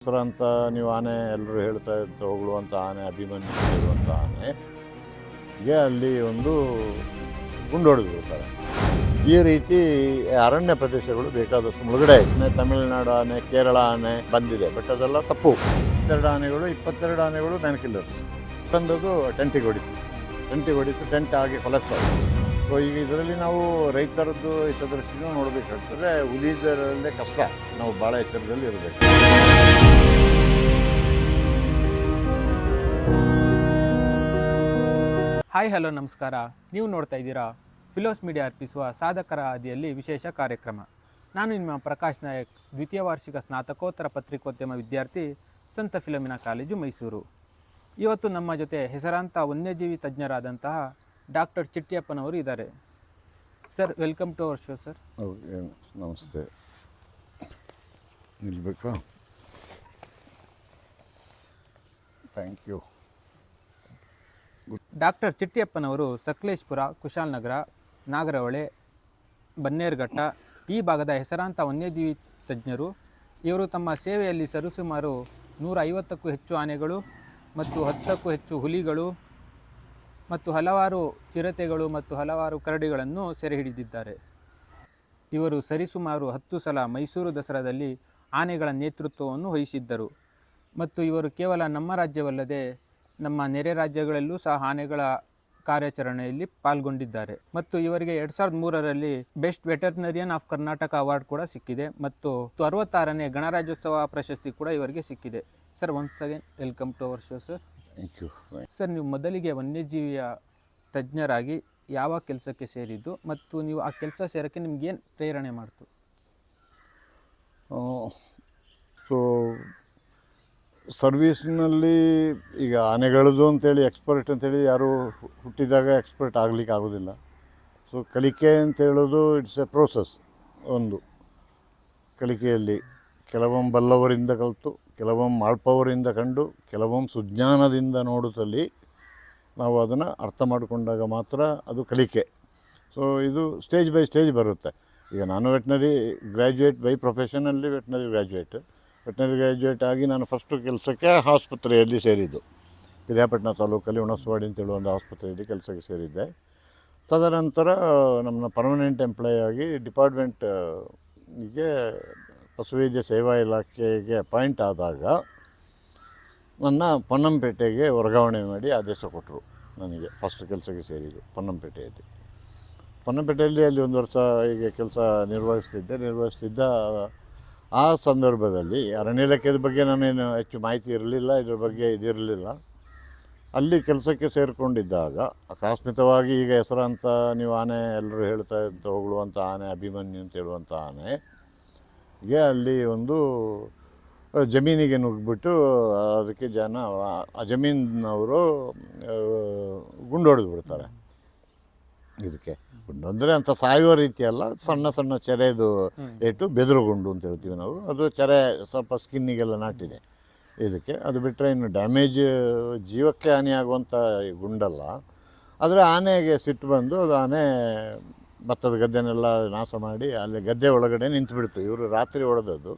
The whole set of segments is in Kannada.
ಹೆಸರಂತ ನೀವು ಆನೆ ಎಲ್ಲರೂ ಹೇಳ್ತಾ ಇದ್ದು ಹೊಗಳುವಂಥ ಆನೆ, ಅಭಿಮನ್ಯು ಇರುವಂಥ ಆನೆಗೆ ಅಲ್ಲಿ ಒಂದು ಗುಂಡು ಹೊಡೆದು ಬಿಡ್ತಾರೆ. ಈ ರೀತಿ ಅರಣ್ಯ ಪ್ರದೇಶಗಳು ಬೇಕಾದಷ್ಟು ಮುಳುಗಡೆ ಆಯ್ತು. ತಮಿಳುನಾಡು ಆನೆ, ಕೇರಳ ಆನೆ ಬಂದಿದೆ, ಬಟ್ ಅದೆಲ್ಲ ತಪ್ಪು. 22 ಆನೆಗಳು ಮ್ಯಾನ್ ಕಿಲ್ಲರ್ಸ್ ತಂದದು ಟೆಂಟಿಗೆ ಹೊಡಿತು, ಟೆಂಟ್ ಆಗಿ ಕೊಲೆಪ್ಸ್ ಆಯಿತು. ಸೊ ಈಗ ಇದರಲ್ಲಿ ನಾವು ರೈತರದ್ದು ಹಿತದೃಷ್ಟಿನೂ ನೋಡಬೇಕಾಗ್ತದೆ. ಉಳಿದರಲ್ಲೇ ಕಷ್ಟ, ನಾವು ಭಾಳ ಎಚ್ಚರದಲ್ಲಿ ಇರಬೇಕು. ಹಾಯ್ ಹಲೋ ನಮಸ್ಕಾರ. ನೀವು ನೋಡ್ತಾ ಇದ್ದೀರಾ ಫಿಲೋಸ್ ಮೀಡಿಯಾ ಅರ್ಪಿಸುವ ಸಾಧಕರ ಹಾದಿಯಲ್ಲಿ ವಿಶೇಷ ಕಾರ್ಯಕ್ರಮ. ನಾನು ನಿಮ್ಮ ಪ್ರಕಾಶ್ ನಾಯಕ್, ದ್ವಿತೀಯ ವಾರ್ಷಿಕ ಸ್ನಾತಕೋತ್ತರ ಪತ್ರಿಕೋದ್ಯಮ ವಿದ್ಯಾರ್ಥಿ, ಸಂತ ಫಿಲೋಮಿನಾ ಕಾಲೇಜು, ಮೈಸೂರು. ಇವತ್ತು ನಮ್ಮ ಜೊತೆ ಹೆಸರಾಂತ ವನ್ಯಜೀವಿ ತಜ್ಞರಾದಂತಹ ಡಾಕ್ಟರ್ ಚಿಟ್ಟಿಯಪ್ಪನವರು ಇದ್ದಾರೆ. Sir, welcome to our show. Sir ನಮಸ್ತೆ. ನಿಲ್ಬೇಕಾ? Thank you. ಡಾಕ್ಟರ್ ಚಿಟ್ಟಿಯಪ್ಪನವರು ಸಕಲೇಶ್ಪುರ, ಕುಶಾಲನಗರ, ನಾಗರಹೊಳೆ, ಬನ್ನೇರುಘಟ್ಟ ಈ ಭಾಗದ ಹೆಸರಾಂತ ವನ್ಯಜೀವಿ ತಜ್ಞರು. ಇವರು ತಮ್ಮ ಸೇವೆಯಲ್ಲಿ ಸರಿಸುಮಾರು 150ಕ್ಕೂ ಹೆಚ್ಚು ಆನೆಗಳು ಮತ್ತು 10ಕ್ಕೂ ಹೆಚ್ಚು ಹುಲಿಗಳು ಮತ್ತು ಹಲವಾರು ಚಿರತೆಗಳು ಮತ್ತು ಹಲವಾರು ಕರಡಿಗಳನ್ನು ಸೆರೆ ಹಿಡಿದಿದ್ದಾರೆ. ಇವರು ಸರಿಸುಮಾರು 10 ಸಲ ಮೈಸೂರು ದಸರಾದಲ್ಲಿ ಆನೆಗಳ ನೇತೃತ್ವವನ್ನು ವಹಿಸಿದ್ದರು. ಮತ್ತು ಇವರು ಕೇವಲ ನಮ್ಮ ರಾಜ್ಯವಲ್ಲದೆ ನಮ್ಮ ನೆರೆ ರಾಜ್ಯಗಳಲ್ಲೂ ಸಹ ಆನೆಗಳ ಕಾರ್ಯಾಚರಣೆಯಲ್ಲಿ ಪಾಲ್ಗೊಂಡಿದ್ದಾರೆ. ಮತ್ತು ಇವರಿಗೆ 2003ರಲ್ಲಿ best veterinarian of Karnataka award ಕೂಡ ಸಿಕ್ಕಿದೆ ಮತ್ತು 66ನೇ ಗಣರಾಜ್ಯೋತ್ಸವ ಪ್ರಶಸ್ತಿ ಕೂಡ ಇವರಿಗೆ ಸಿಕ್ಕಿದೆ. Sir, once again welcome to our show. Sir, thank you. Sir, ನೀವು ಮೊದಲಿಗೆ ವನ್ಯಜೀವಿಯ ತಜ್ಞರಾಗಿ ಯಾವ ಕೆಲಸಕ್ಕೆ ಸೇರಿದ್ದು ಮತ್ತು ನೀವು ಆ ಕೆಲಸ ಸೇರೋಕ್ಕೆ ನಿಮ್ಗೇನು ಪ್ರೇರಣೆ ಮಾಡ್ತು? ಸೊ ಸರ್ವೀಸ್ನಲ್ಲಿ ಈಗ ಆನೆಗಳದು ಅಂತೇಳಿ ಎಕ್ಸ್ಪರ್ಟ್ ಅಂತೇಳಿ ಯಾರು ಹುಟ್ಟಿದಾಗ ಎಕ್ಸ್ಪರ್ಟ್ ಆಗಲಿಕ್ಕೆ ಆಗೋದಿಲ್ಲ. ಸೊ ಕಲಿಕೆ ಅಂತ ಹೇಳೋದು ಇಟ್ಸ್ ಎ ಪ್ರೋಸೆಸ್. ಒಂದು ಕಲಿಕೆಯಲ್ಲಿ ಕೆಲವೊಮ್ಮೆ ಬಲ್ಲವರಿಂದ ಕಲಿತು, ಕೆಲವೊಮ್ಮೆ ಅಲ್ಪವರಿಂದ ಕಂಡು, ಕೆಲವೊಮ್ಮೆ ಸುಜ್ಞಾನದಿಂದ ನೋಡುತ್ತಲ್ಲಿ ನಾವು ಅದನ್ನು ಅರ್ಥ ಮಾಡಿಕೊಂಡಾಗ ಮಾತ್ರ ಅದು ಕಲಿಕೆ. ಸೊ ಇದು ಸ್ಟೇಜ್ ಬೈ ಸ್ಟೇಜ್ ಬರುತ್ತೆ. ಈಗ ನಾನು veterinary graduate by professionally veterinary graduate ಆಗಿ ನಾನು ಫಸ್ಟು ಕೆಲಸಕ್ಕೆ ಆಸ್ಪತ್ರೆಯಲ್ಲಿ ಸೇರಿದ್ದು. ಪಿರಿಯಾಪಟ್ಟಣ ತಾಲೂಕಲ್ಲಿ ಹುಣಸವಾಡಿ ಅಂತೇಳಿ ಒಂದು ಆಸ್ಪತ್ರೆಯಲ್ಲಿ ಕೆಲಸಕ್ಕೆ ಸೇರಿದ್ದೆ. ತದನಂತರ ನಮ್ಮನ್ನ ಪರ್ಮನೆಂಟ್ ಎಂಪ್ಲಾಯ್ ಆಗಿ ಡಿಪಾರ್ಟ್ಮೆಂಟ್ಗೆ ಪಶುವೈದ್ಯ ಸೇವಾ ಇಲಾಖೆಗೆ ಅಪಾಯಿಂಟ್ ಆದಾಗ ನನ್ನ ಪೊನ್ನಂಪೇಟೆಗೆ ವರ್ಗಾವಣೆ ಮಾಡಿ ಆದೇಶ ಕೊಟ್ಟರು. ನನಗೆ ಫಸ್ಟ್ ಕೆಲಸಕ್ಕೆ ಸೇರಿದ್ದು ಪೊನ್ನಂಪೇಟೆಯಲ್ಲಿ ಅಲ್ಲಿ 1 ವರ್ಷ ಹೀಗೆ ಕೆಲಸ ನಿರ್ವಹಿಸ್ತಿದ್ದ ಆ ಸಂದರ್ಭದಲ್ಲಿ ಅರಣ್ಯ ಇಲಾಖೆಯ ಬಗ್ಗೆ ನಾನೇನು ಹೆಚ್ಚು ಮಾಹಿತಿ ಇರಲಿಲ್ಲ, ಇದ್ರ ಬಗ್ಗೆ ಇದಿರಲಿಲ್ಲ. ಅಲ್ಲಿ ಕೆಲಸಕ್ಕೆ ಸೇರಿಕೊಂಡಿದ್ದಾಗ ಅಕಸ್ಮಿತವಾಗಿ ಈಗ ಹೆಸರಾಂತ ನೀವು ಆನೆ ಎಲ್ಲರೂ ಹೇಳ್ತಾ ಇದ್ದು ಹೊಗಳುವಂಥ ಆನೆ, ಅಭಿಮನ್ಯು ಅಂತ ಹೇಳುವಂಥ ಆನೆಗೆ ಅಲ್ಲಿ ಒಂದು ಜಮೀನಿಗೆ ನುಗ್ಗಿಬಿಟ್ಟು ಅದಕ್ಕೆ ಜನ ಆ ಜಮೀನವರು ಗುಂಡು ಹೊಡೆದು ಬಿಡ್ತಾರೆ. ಇದಕ್ಕೆ ಗುಂಡು ಅಂದರೆ ಅಂಥ ಸಾಯುವ ರೀತಿಯಲ್ಲ, ಸಣ್ಣ ಚೆರೆದು ಏಟು, ಬೆದರುಗುಂಡು ಅಂತ ಹೇಳ್ತೀವಿ ನಾವು. ಅದು ಚೆರೆ ಸ್ವಲ್ಪ ಸ್ಕಿನ್ನಿಗೆಲ್ಲ ನಾಟಿದೆ. ಇದಕ್ಕೆ ಅದು ಬಿಟ್ಟರೆ ಇನ್ನು ಡ್ಯಾಮೇಜ್ ಜೀವಕ್ಕೆ ಹಾನಿಯಾಗುವಂಥ ಗುಂಡಲ್ಲ. ಆದರೆ ಆನೆಗೆ ಸಿಟ್ಟು ಬಂದು ಅದು ಆನೆ ಭತ್ತದ ಗದ್ದೆನೆಲ್ಲ ನಾಶ ಮಾಡಿ ಅಲ್ಲಿ ಗದ್ದೆ ಒಳಗಡೆ ನಿಂತುಬಿಡ್ತು. ಇವರು ರಾತ್ರಿ ಹೊಡೆದದ್ದು,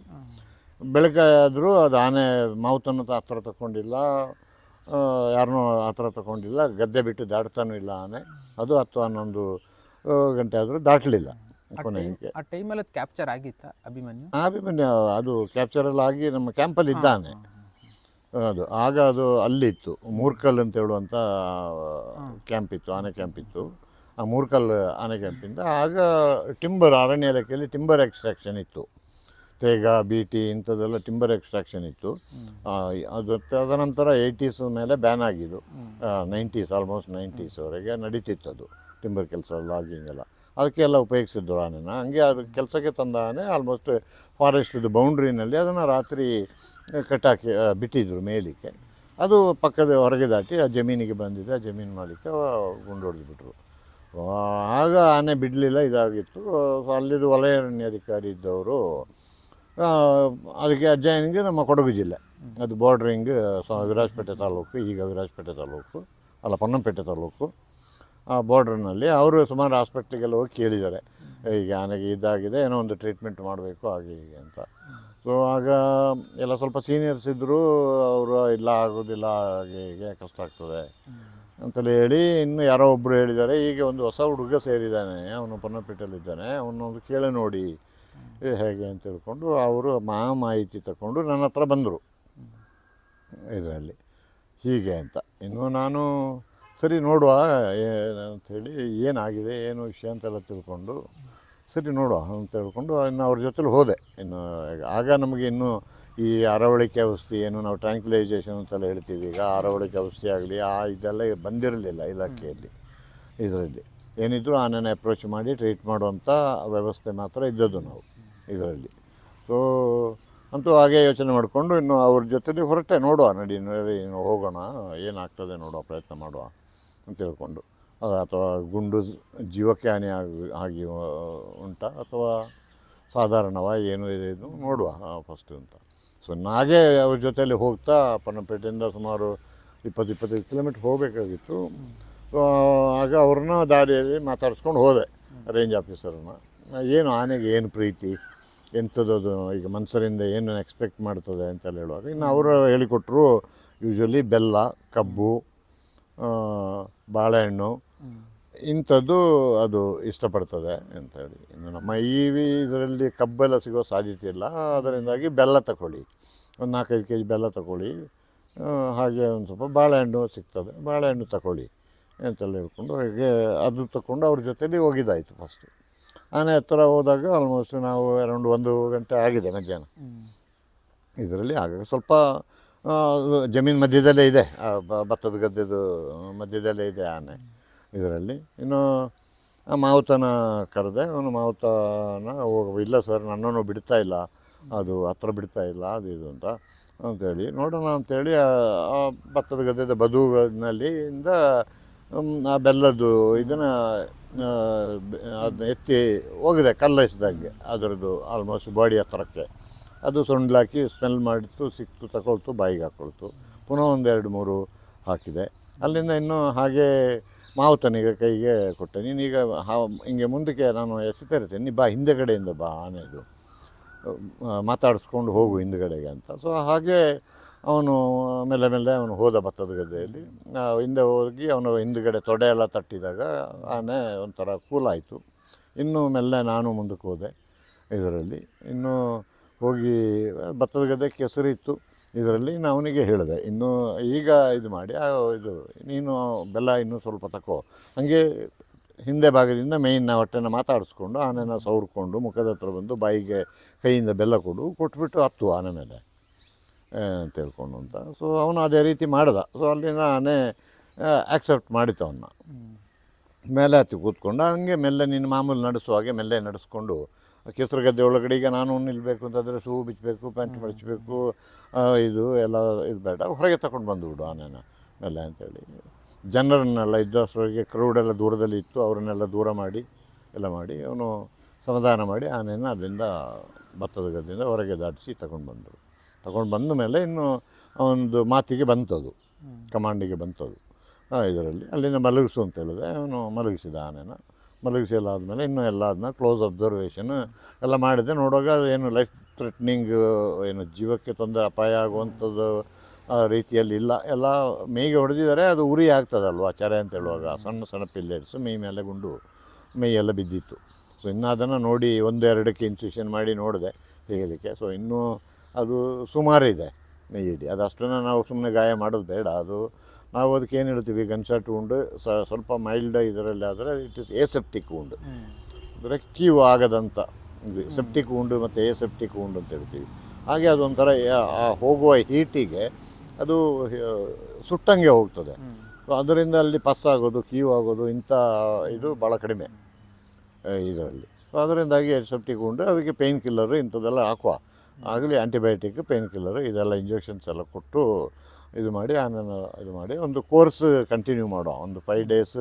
ಬೆಳಗಾದರೂ ಅದು ಆನೆ ಮಾವುತನ್ನು ಆ ಥರ ತಗೊಂಡಿಲ್ಲ, ಯಾರನ್ನೂ ಆ ಥರ ತಗೊಂಡಿಲ್ಲ, ಗದ್ದೆ ಬಿಟ್ಟು ದಾಟ್ತಾನೂ ಇಲ್ಲ ಆನೆ. ಅದು 10-11 ಗಂಟೆ ಆದರೂ ದಾಟಲಿಲ್ಲ ಕೊನೆಗೆ. ಆ ಟೈಮಲ್ಲಿ ಅದು ಕ್ಯಾಪ್ಚರ್ ಆಗಿತ್ತಾ ಅಭಿಮನ್ಯು? ಅದು ಕ್ಯಾಪ್ಚರೆಲ್ಲ ಆಗಿ ನಮ್ಮ ಕ್ಯಾಂಪಲ್ಲಿ ಇದ್ದಾನೆ. ಅದು ಆಗ ಅದು ಅಲ್ಲಿತ್ತು, ಮೂರ್ಕಲ್ ಅಂತ ಹೇಳುವಂಥ ಕ್ಯಾಂಪ್ ಇತ್ತು, ಆನೆ ಕ್ಯಾಂಪ್ ಇತ್ತು. ಆ ಮೂರ್ಕಲ್ ಆನೆ ಕ್ಯಾಂಪಿಂದ ಆಗ ಅರಣ್ಯ ಇಲಾಖೆಯಲ್ಲಿ ಟಿಂಬರ್ ಎಕ್ಸ್ಟ್ರಾಕ್ಷನ್ ಇತ್ತು. ತೇಗ, ಬೀಟಿ ಇಂಥದ್ದೆಲ್ಲ ಟಿಂಬರ್ ಎಕ್ಸ್ಟ್ರಾಕ್ಷನ್ ಇತ್ತು. ಅದು ತದನಂತರ 80s ಮೇಲೆ ಬ್ಯಾನ್ ಆಗಿದ್ದು. 90s ಆಲ್ಮೋಸ್ಟ್ 90sವರೆಗೆ ನಡೀತಿತ್ತು ಅದು ಟಿಂಬರ್ ಕೆಲಸ, ಲಾಗಿಂಗ್ ಎಲ್ಲ. ಅದಕ್ಕೆಲ್ಲ ಉಪಯೋಗಿಸಿದ್ರು ಆನೆನ. ಹಂಗೆ ಅದು ಕೆಲಸಕ್ಕೆ ತಂದ ಆನೆ ಆಲ್ಮೋಸ್ಟ್ ಫಾರೆಸ್ಟ್ದು ಬೌಂಡ್ರಿನಲ್ಲಿ ಅದನ್ನು ರಾತ್ರಿ ಕಟ್ಟಾಕಿ ಬಿಟ್ಟಿದ್ರು ಮೇಲಿಕ್ಕೆ. ಅದು ಪಕ್ಕದ ಹೊರಗೆ ದಾಟಿ ಆ ಜಮೀನಿಗೆ ಬಂದಿದೆ. ಆ ಜಮೀನು ಮಾಲೀಕ ಗುಂಡು ಹೊಡೆದುಬಿಟ್ರು. ಆಗ ಆನೆ ಬಿಡಲಿಲ್ಲ, ಇದಾಗಿತ್ತು. ಅಲ್ಲಿದ್ದು ವಲಯ ಅರಣ್ಯಾಧಿಕಾರಿ ಇದ್ದವರು ಅದಕ್ಕೆ ಅಜ್ಜಾಯನಿಗೆ ನಮ್ಮ ಕೊಡಗು ಜಿಲ್ಲೆ, ಅದು ಬಾರ್ಡ್ರಿಂಗ್ ವಿರಾಜಪೇಟೆ ತಾಲೂಕು, ಈಗ ವಿರಾಜಪೇಟೆ ತಾಲೂಕು ಅಲ್ಲ ಪೊನ್ನಂಪೇಟೆ ತಾಲೂಕು, ಆ ಬಾರ್ಡ್ರ್ನಲ್ಲಿ ಅವರು ಸುಮಾರು ಹಾಸ್ಪಿಟ್ಲಿಗೆಲ್ಲ ಹೋಗಿ ಕೇಳಿದ್ದಾರೆ, ಈಗ ಆನೆಗೆ ಇದಾಗಿದೆ, ಏನೋ ಒಂದು ಟ್ರೀಟ್ಮೆಂಟ್ ಮಾಡಬೇಕು ಹಾಗೆ ಹೀಗೆ ಅಂತ. ಸೊ ಆಗ ಎಲ್ಲ ಸ್ವಲ್ಪ ಸೀನಿಯರ್ಸ್ ಇದ್ದರು, ಅವರು ಇಲ್ಲ ಆಗೋದಿಲ್ಲ, ಹಾಗೆ ಹೀಗೆ ಕಷ್ಟ ಆಗ್ತದೆ ಅಂತಲೇ ಹೇಳಿ, ಇನ್ನು ಯಾರೋ ಒಬ್ಬರು ಹೇಳಿದ್ದಾರೆ, ಹೀಗೆ ಒಂದು ಹೊಸ ಹುಡುಗ ಸೇರಿದ್ದಾನೆ, ಅವನು ಪೊನ್ನಪೇಟೆಯಲ್ಲಿದ್ದಾನೆ, ಅವನೊಂದು ಕೇಳಿ ನೋಡಿ ಹೇಗೆ ಅಂತ ಹೇಳ್ಕೊಂಡು ಅವರು ಮಾಹಿತಿ ತಗೊಂಡು ನನ್ನ ಹತ್ರ ಬಂದರು ಇದರಲ್ಲಿ ಹೀಗೆ ಅಂತ. ಇನ್ನು ನಾನು ಸರಿ ನೋಡುವ ಅಂಥೇಳಿ ಏನಾಗಿದೆ ಏನು ವಿಷಯ ಅಂತೆಲ್ಲ ತಿಳ್ಕೊಂಡು ಸರಿ ನೋಡುವ ಅಂತ ಹೇಳ್ಕೊಂಡು ಇನ್ನು ಅವ್ರ ಜೊತೆಲಿ ಹೋದೆ. ಇನ್ನು ಆಗ ನಮಗೆ ಇನ್ನೂ ಈ ಅರವಳಿಕೆ ಔಷಧಿ ಏನು ನಾವು ಟ್ರ್ಯಾಂಕ್ಲೈಸೇಷನ್ ಅಂತೆಲ್ಲ ಹೇಳ್ತೀವಿ, ಈಗ ಅರವಳಿಕೆ ಔಷಧಿ ಆಗಲಿ ಇದೆಲ್ಲ ಬಂದಿರಲಿಲ್ಲ ಇಲಾಖೆಯಲ್ಲಿ. ಇದರಲ್ಲಿ ಏನಿದ್ರು ಆನೆನ ಅಪ್ರೋಚ್ ಮಾಡಿ ಟ್ರೀಟ್ ಮಾಡುವಂಥ ವ್ಯವಸ್ಥೆ ಮಾತ್ರ ಇದ್ದದ್ದು ನಾವು ಇದರಲ್ಲಿ. ಸೊ ಅಂತೂ ಹಾಗೆ ಯೋಚನೆ ಮಾಡಿಕೊಂಡು ಇನ್ನು ಅವ್ರ ಜೊತೆಲಿ ಹೊರಟೆ, ನೋಡುವ ನಡಿ ಹೋಗೋಣ, ಏನಾಗ್ತದೆ ನೋಡುವ, ಪ್ರಯತ್ನ ಮಾಡುವ ಅಂತ ಹೇಳ್ಕೊಂಡು. ಅಥವಾ ಗುಂಡು ಜೀವಕ್ಕೆ ಹಾನಿ ಆಗಿ ಉಂಟಾ ಅಥವಾ ಸಾಧಾರಣವ ಏನು ಇದು ನೋಡುವ ಫಸ್ಟು ಅಂತ. ಸೊ ಹಾಗೆ ಅವ್ರ ಜೊತೆಯಲ್ಲಿ ಹೋಗ್ತಾ ಪೊನ್ನಪೇಟೆಯಿಂದ ಸುಮಾರು 20-25 ಕಿಲೋಮೀಟ್ರ್ ಹೋಗಬೇಕಾಗಿತ್ತು. ಸೊ ಆಗ ಅವ್ರನ್ನ ದಾರಿಯಲ್ಲಿ ಮಾತಾಡಿಸ್ಕೊಂಡು ಹೋದೆ ರೇಂಜ್ ಆಫೀಸರನ್ನ. ಏನು ಆನೆಗೆ ಏನು ಪ್ರೀತಿ, ಎಂಥದ್ದು ಈಗ ಮನುಷ್ಯರಿಂದ ಏನು ಎಕ್ಸ್ಪೆಕ್ಟ್ ಮಾಡ್ತದೆ ಅಂತೆಲ್ಲ ಹೇಳುವಾಗ ಇನ್ನು ಅವರು ಹೇಳಿಕೊಟ್ರು, ಯೂಶ್ವಲಿ ಬೆಲ್ಲ, ಕಬ್ಬು, ಬಾಳೆಹಣ್ಣು ಇಂಥದ್ದು ಅದು ಇಷ್ಟಪಡ್ತದೆ ಅಂಥೇಳಿ. ಇನ್ನು ನಮ್ಮ ಇದರಲ್ಲಿ ಕಬ್ಬೆಲ್ಲ ಸಿಗೋ ಸಾಧ್ಯತೆ ಇಲ್ಲ, ಅದರಿಂದಾಗಿ ಬೆಲ್ಲ ತಗೊಳ್ಳಿ, ಒಂದು 4-5 kg ಬೆಲ್ಲ ತಗೊಳ್ಳಿ, ಹಾಗೆ ಒಂದು ಸ್ವಲ್ಪ ಬಾಳೆಹಣ್ಣು ಸಿಗ್ತದೆ, ಬಾಳೆಹಣ್ಣು ತಗೊಳ್ಳಿ ಅಂತೆಲ್ಲ ಹೇಳ್ಕೊಂಡು ಹಾಗೆ ಅದು ತಗೊಂಡು ಅವ್ರ ಜೊತೆಲಿ ಹೋಗಿದ್ದಾಯಿತು. ಫಸ್ಟು ಆನೆ ಹತ್ತಿರ ಹೋದಾಗ ಆಲ್ಮೋಸ್ಟ್ ನಾವು ಅರೌಂಡ್ 1 ಗಂಟೆ ಆಗಿದೆ ಮಧ್ಯಾಹ್ನ. ಇದರಲ್ಲಿ ಆಗ ಸ್ವಲ್ಪ ಜಮೀನು ಮಧ್ಯದಲ್ಲೇ ಇದೆ, ಭತ್ತದ ಗದ್ದೆದು ಮಧ್ಯದಲ್ಲೇ ಇದೆ ಆನೆ ಇದರಲ್ಲಿ. ಇನ್ನು ಮಾವುತನ ಕರೆದೆ, ಅವನು ಮಾವುತನ ಇಲ್ಲ ಸರ್ ನನ್ನನ್ನು ಬಿಡ್ತಾ ಇಲ್ಲ, ಅದು ಹತ್ರ ಬಿಡ್ತಾ ಇಲ್ಲ ಅದು ಇದು ಅಂತೇಳಿ ನೋಡೋಣ ಅಂಥೇಳಿ ಆ ಭತ್ತದ ಗದ್ದೆದ ಬದುವಿನಲ್ಲಿಂದ ಆ ಬೆಲ್ಲದ್ದು ಇದನ್ನು ಅದನ್ನ ಎತ್ತಿ ಹೋಗಿದೆ ಕಲ್ಲೈಸಿದಂಗೆ, ಅದರದ್ದು ಆಲ್ಮೋಸ್ಟ್ ಬಾಡಿ ಹತ್ರಕ್ಕೆ ಅದು ಸೊಂಡ್ಲಾಕಿ ಸ್ಮೆಲ್ ಮಾಡಿತ್ತು, ಸಿಕ್ತು, ತಗೊಳ್ತು, ಬಾಯಿಗೆ ಹಾಕ್ಕೊಳ್ತು. ಪುನಃ 1-2-3 ಹಾಕಿದೆ. ಅಲ್ಲಿಂದ ಇನ್ನೂ ಹಾಗೆ ಮಾವುತನಿಗೆ ಕೈಗೆ ಕೊಟ್ಟೆ, ನೀನೀಗ ಹಿಂಗೆ ಮುಂದಕ್ಕೆ ನಾನು ಎಸಿತಾ ಇರ್ತೇನೆ, ನೀ ಬಾ ಹಿಂದೆಗಡೆಯಿಂದ ಬಾ ಆನೆದು ಮಾತಾಡಿಸ್ಕೊಂಡು ಹೋಗು ಹಿಂದುಗಡೆಗೆ ಅಂತ. ಸೊ ಹಾಗೆ ಅವನು ಮೆಲ್ಲ ಅವನು ಹೋದ ಭತ್ತದ ಗದ್ದೆಯಲ್ಲಿ. ಹಿಂದೆ ಹೋಗಿ ಅವನು ಹಿಂದುಗಡೆ ತೊಡೆ ಎಲ್ಲ ತಟ್ಟಿದಾಗ ಆನೆ ಒಂಥರ ಕೂಲಾಯಿತು. ಇನ್ನೂ ಮೆಲ್ಲ ನಾನು ಮುಂದಕ್ಕೆ ಹೋದೆ ಇದರಲ್ಲಿ. ಇನ್ನೂ ಹೋಗಿ ಭತ್ತದ ಗದ್ದೆ ಕೆಸರಿತ್ತು ಇದರಲ್ಲಿ. ನಾನು ಅವನಿಗೆ ಹೇಳಿದೆ, ಇನ್ನೂ ಈಗ ಇದು ಮಾಡಿ ಇದು ನೀನು ಬೆಲ್ಲ ಇನ್ನೂ ಸ್ವಲ್ಪ ತಗೋ, ಹಾಗೆ ಹಿಂದೆ ಭಾಗದಿಂದ ಮೇಯ್ನ ಹೊಟ್ಟೆನ ಮಾತಾಡಿಸ್ಕೊಂಡು ಆನೆನ ಸವರ್ಕೊಂಡು ಮುಖದ ಹತ್ರ ಬಂದು ಬಾಯಿಗೆ ಕೈಯಿಂದ ಬೆಲ್ಲ ಕೊಟ್ಬಿಟ್ಟು ಹತ್ತು ಆನೆ ಮೇಲೆ ಅಂತ ಹೇಳ್ಕೊಂಡು ಅಂತ. ಸೊ ಅವನು ಅದೇ ರೀತಿ ಮಾಡ್ದ. ಸೊ ಅಲ್ಲಿನ ಆನೆ ಆ್ಯಕ್ಸೆಪ್ಟ್ ಮಾಡಿತು ಅವನ್ನ. ಮೇಲೆ ಹತ್ತಿ ಕೂತ್ಕೊಂಡು ಹಂಗೆ ಮೆಲ್ಲ ನಿನ್ನ ಮಾಮೂಲು ನಡೆಸುವಾಗೆ ಮೆಲ್ಲೆ ನಡೆಸ್ಕೊಂಡು ಕೆಸರು ಗದ್ದೆ ಒಳಗಡೆ. ಈಗ ನಾನು ನಿಲ್ಲಬೇಕು ಅಂತಂದರೆ ಶೂ ಬಿಚ್ಚಬೇಕು, ಪ್ಯಾಂಟ್ ಮಡಚಬೇಕು, ಇದು ಎಲ್ಲ ಇದು ಬೇಡ, ಹೊರಗೆ ತಗೊಂಡು ಬಂದುಬಿಡು ಆನೆನ ಮೆಲ್ಲ ಅಂತೇಳಿ. ಜನರನ್ನೆಲ್ಲ ಇದ್ದಷ್ಟರೊಳಗೆ ಕ್ರೌಡೆಲ್ಲ ದೂರದಲ್ಲಿ ಇತ್ತು, ಅವರನ್ನೆಲ್ಲ ದೂರ ಮಾಡಿ ಎಲ್ಲ ಮಾಡಿ ಅವನು ಸಮಾಧಾನ ಮಾಡಿ ಆನೆಯನ್ನು ಅಲ್ಲಿಂದ ಭತ್ತದ ಗದ್ದೆಯಿಂದ ಹೊರಗೆ ದಾಟಿಸಿ ತಗೊಂಡು ಬಂದ ಮೇಲೆ ಇನ್ನು ಒಂದು ಮಾತಿಗೆ ಬಂತದು, ಕಮಾಂಡಿಗೆ ಬಂತದು ಇದರಲ್ಲಿ. ಅಲ್ಲಿಂದ ಮಲಗಿಸು ಅಂತ ಹೇಳಿದೆ, ಅವನು ಮಲಗಿಸಿದ ಆನೆನ. ಮಲಗಿಸಿ ಎಲ್ಲ ಆದಮೇಲೆ ಇನ್ನೂ ಎಲ್ಲ ಅದನ್ನ ಕ್ಲೋಸ್ ಅಬ್ಸರ್ವೇಷನ್ ಎಲ್ಲ ಮಾಡಿದೆ. ನೋಡುವಾಗ ಏನು ಲೈಫ್ ಥ್ರೆಟ್ನಿಂಗ್, ಏನು ಜೀವಕ್ಕೆ ತೊಂದರೆ ಅಪಾಯ ಆಗುವಂಥದ್ದು ರೀತಿಯಲ್ಲಿ ಇಲ್ಲ. ಎಲ್ಲ ಮೇಯ್ಗೆ ಹೊಡೆದಿದ್ದಾರೆ, ಅದು ಉರಿ ಆಗ್ತದಲ್ವ ಚರೆ ಅಂತ ಹೇಳುವಾಗ, ಸಣ್ಣ ಸಣ್ಣ ಪಿಲ್ಲೇಟ್ಸು ಮೈ ಮೇಲೆ ಗುಂಡು ಮೈಯೆಲ್ಲ ಬಿದ್ದಿತ್ತು. ಸೊ ಇನ್ನು ಅದನ್ನು ನೋಡಿ 1-2ಕ್ಕೆ ಇನ್ಸಿಷನ್ ಮಾಡಿ ನೋಡಿದೆ ತೆಗೆಯೋದಕ್ಕೆ. ಸೊ ಇನ್ನೂ ಅದು ಸುಮಾರಿದೆ ಮೈಯಿಡಿ, ಅದು ಅಷ್ಟನ್ನು ನಾವು ಸುಮ್ಮನೆ ಗಾಯ ಮಾಡೋದು ಬೇಡ. ಅದು ನಾವು ಅದಕ್ಕೆ ಏನು ಹೇಳ್ತೀವಿ, ಗನ್ಶಾಟ್ ಉಂಡು ಸ್ವಲ್ಪ ಮೈಲ್ಡ್ ಇದರಲ್ಲಿ ಆದರೆ ಇಟ್ ಇಸ್ ಎಸೆಪ್ಟಿಕ್ ಉಂಡು, ಅಂದರೆ ಕೀವು ಆಗದಂಥ ಇದು ಸೆಪ್ಟಿಕ್ ಉಂಡು ಮತ್ತು ಎಸೆಪ್ಟಿಕ್ ಉಂಡು ಅಂತ ಹೇಳ್ತೀವಿ. ಹಾಗೆ ಅದೊಂಥರ ಹೋಗುವ ಹೀಟಿಗೆ ಅದು ಸುಟ್ಟಂಗೆ ಹೋಗ್ತದೆ. ಸೊ ಅದರಿಂದ ಅಲ್ಲಿ ಪಸ್ ಆಗೋದು, ಕೀವು ಆಗೋದು ಇಂಥ ಇದು ಭಾಳ ಕಡಿಮೆ ಇದರಲ್ಲಿ. ಸೊ ಅದರಿಂದಾಗಿ ಸೆಪ್ಟಿಕ್ ಉಂಡು ಅದಕ್ಕೆ ಪೇಯ್ನ್ ಕಿಲ್ಲರು ಇಂಥದ್ದೆಲ್ಲ ಹಾಕುವ, ಆಗಲಿ ಆ್ಯಂಟಿಬಯೋಟಿಕ್, ಪೇಯ್ನ್ ಕಿಲ್ಲರು ಇದೆಲ್ಲ ಇಂಜೆಕ್ಷನ್ಸ್ ಎಲ್ಲ ಕೊಟ್ಟು ಇದು ಮಾಡಿ ಆನನ್ನು ಇದು ಮಾಡಿ ಒಂದು ಕೋರ್ಸ್ ಕಂಟಿನ್ಯೂ ಮಾಡುವ. ಒಂದು 5 days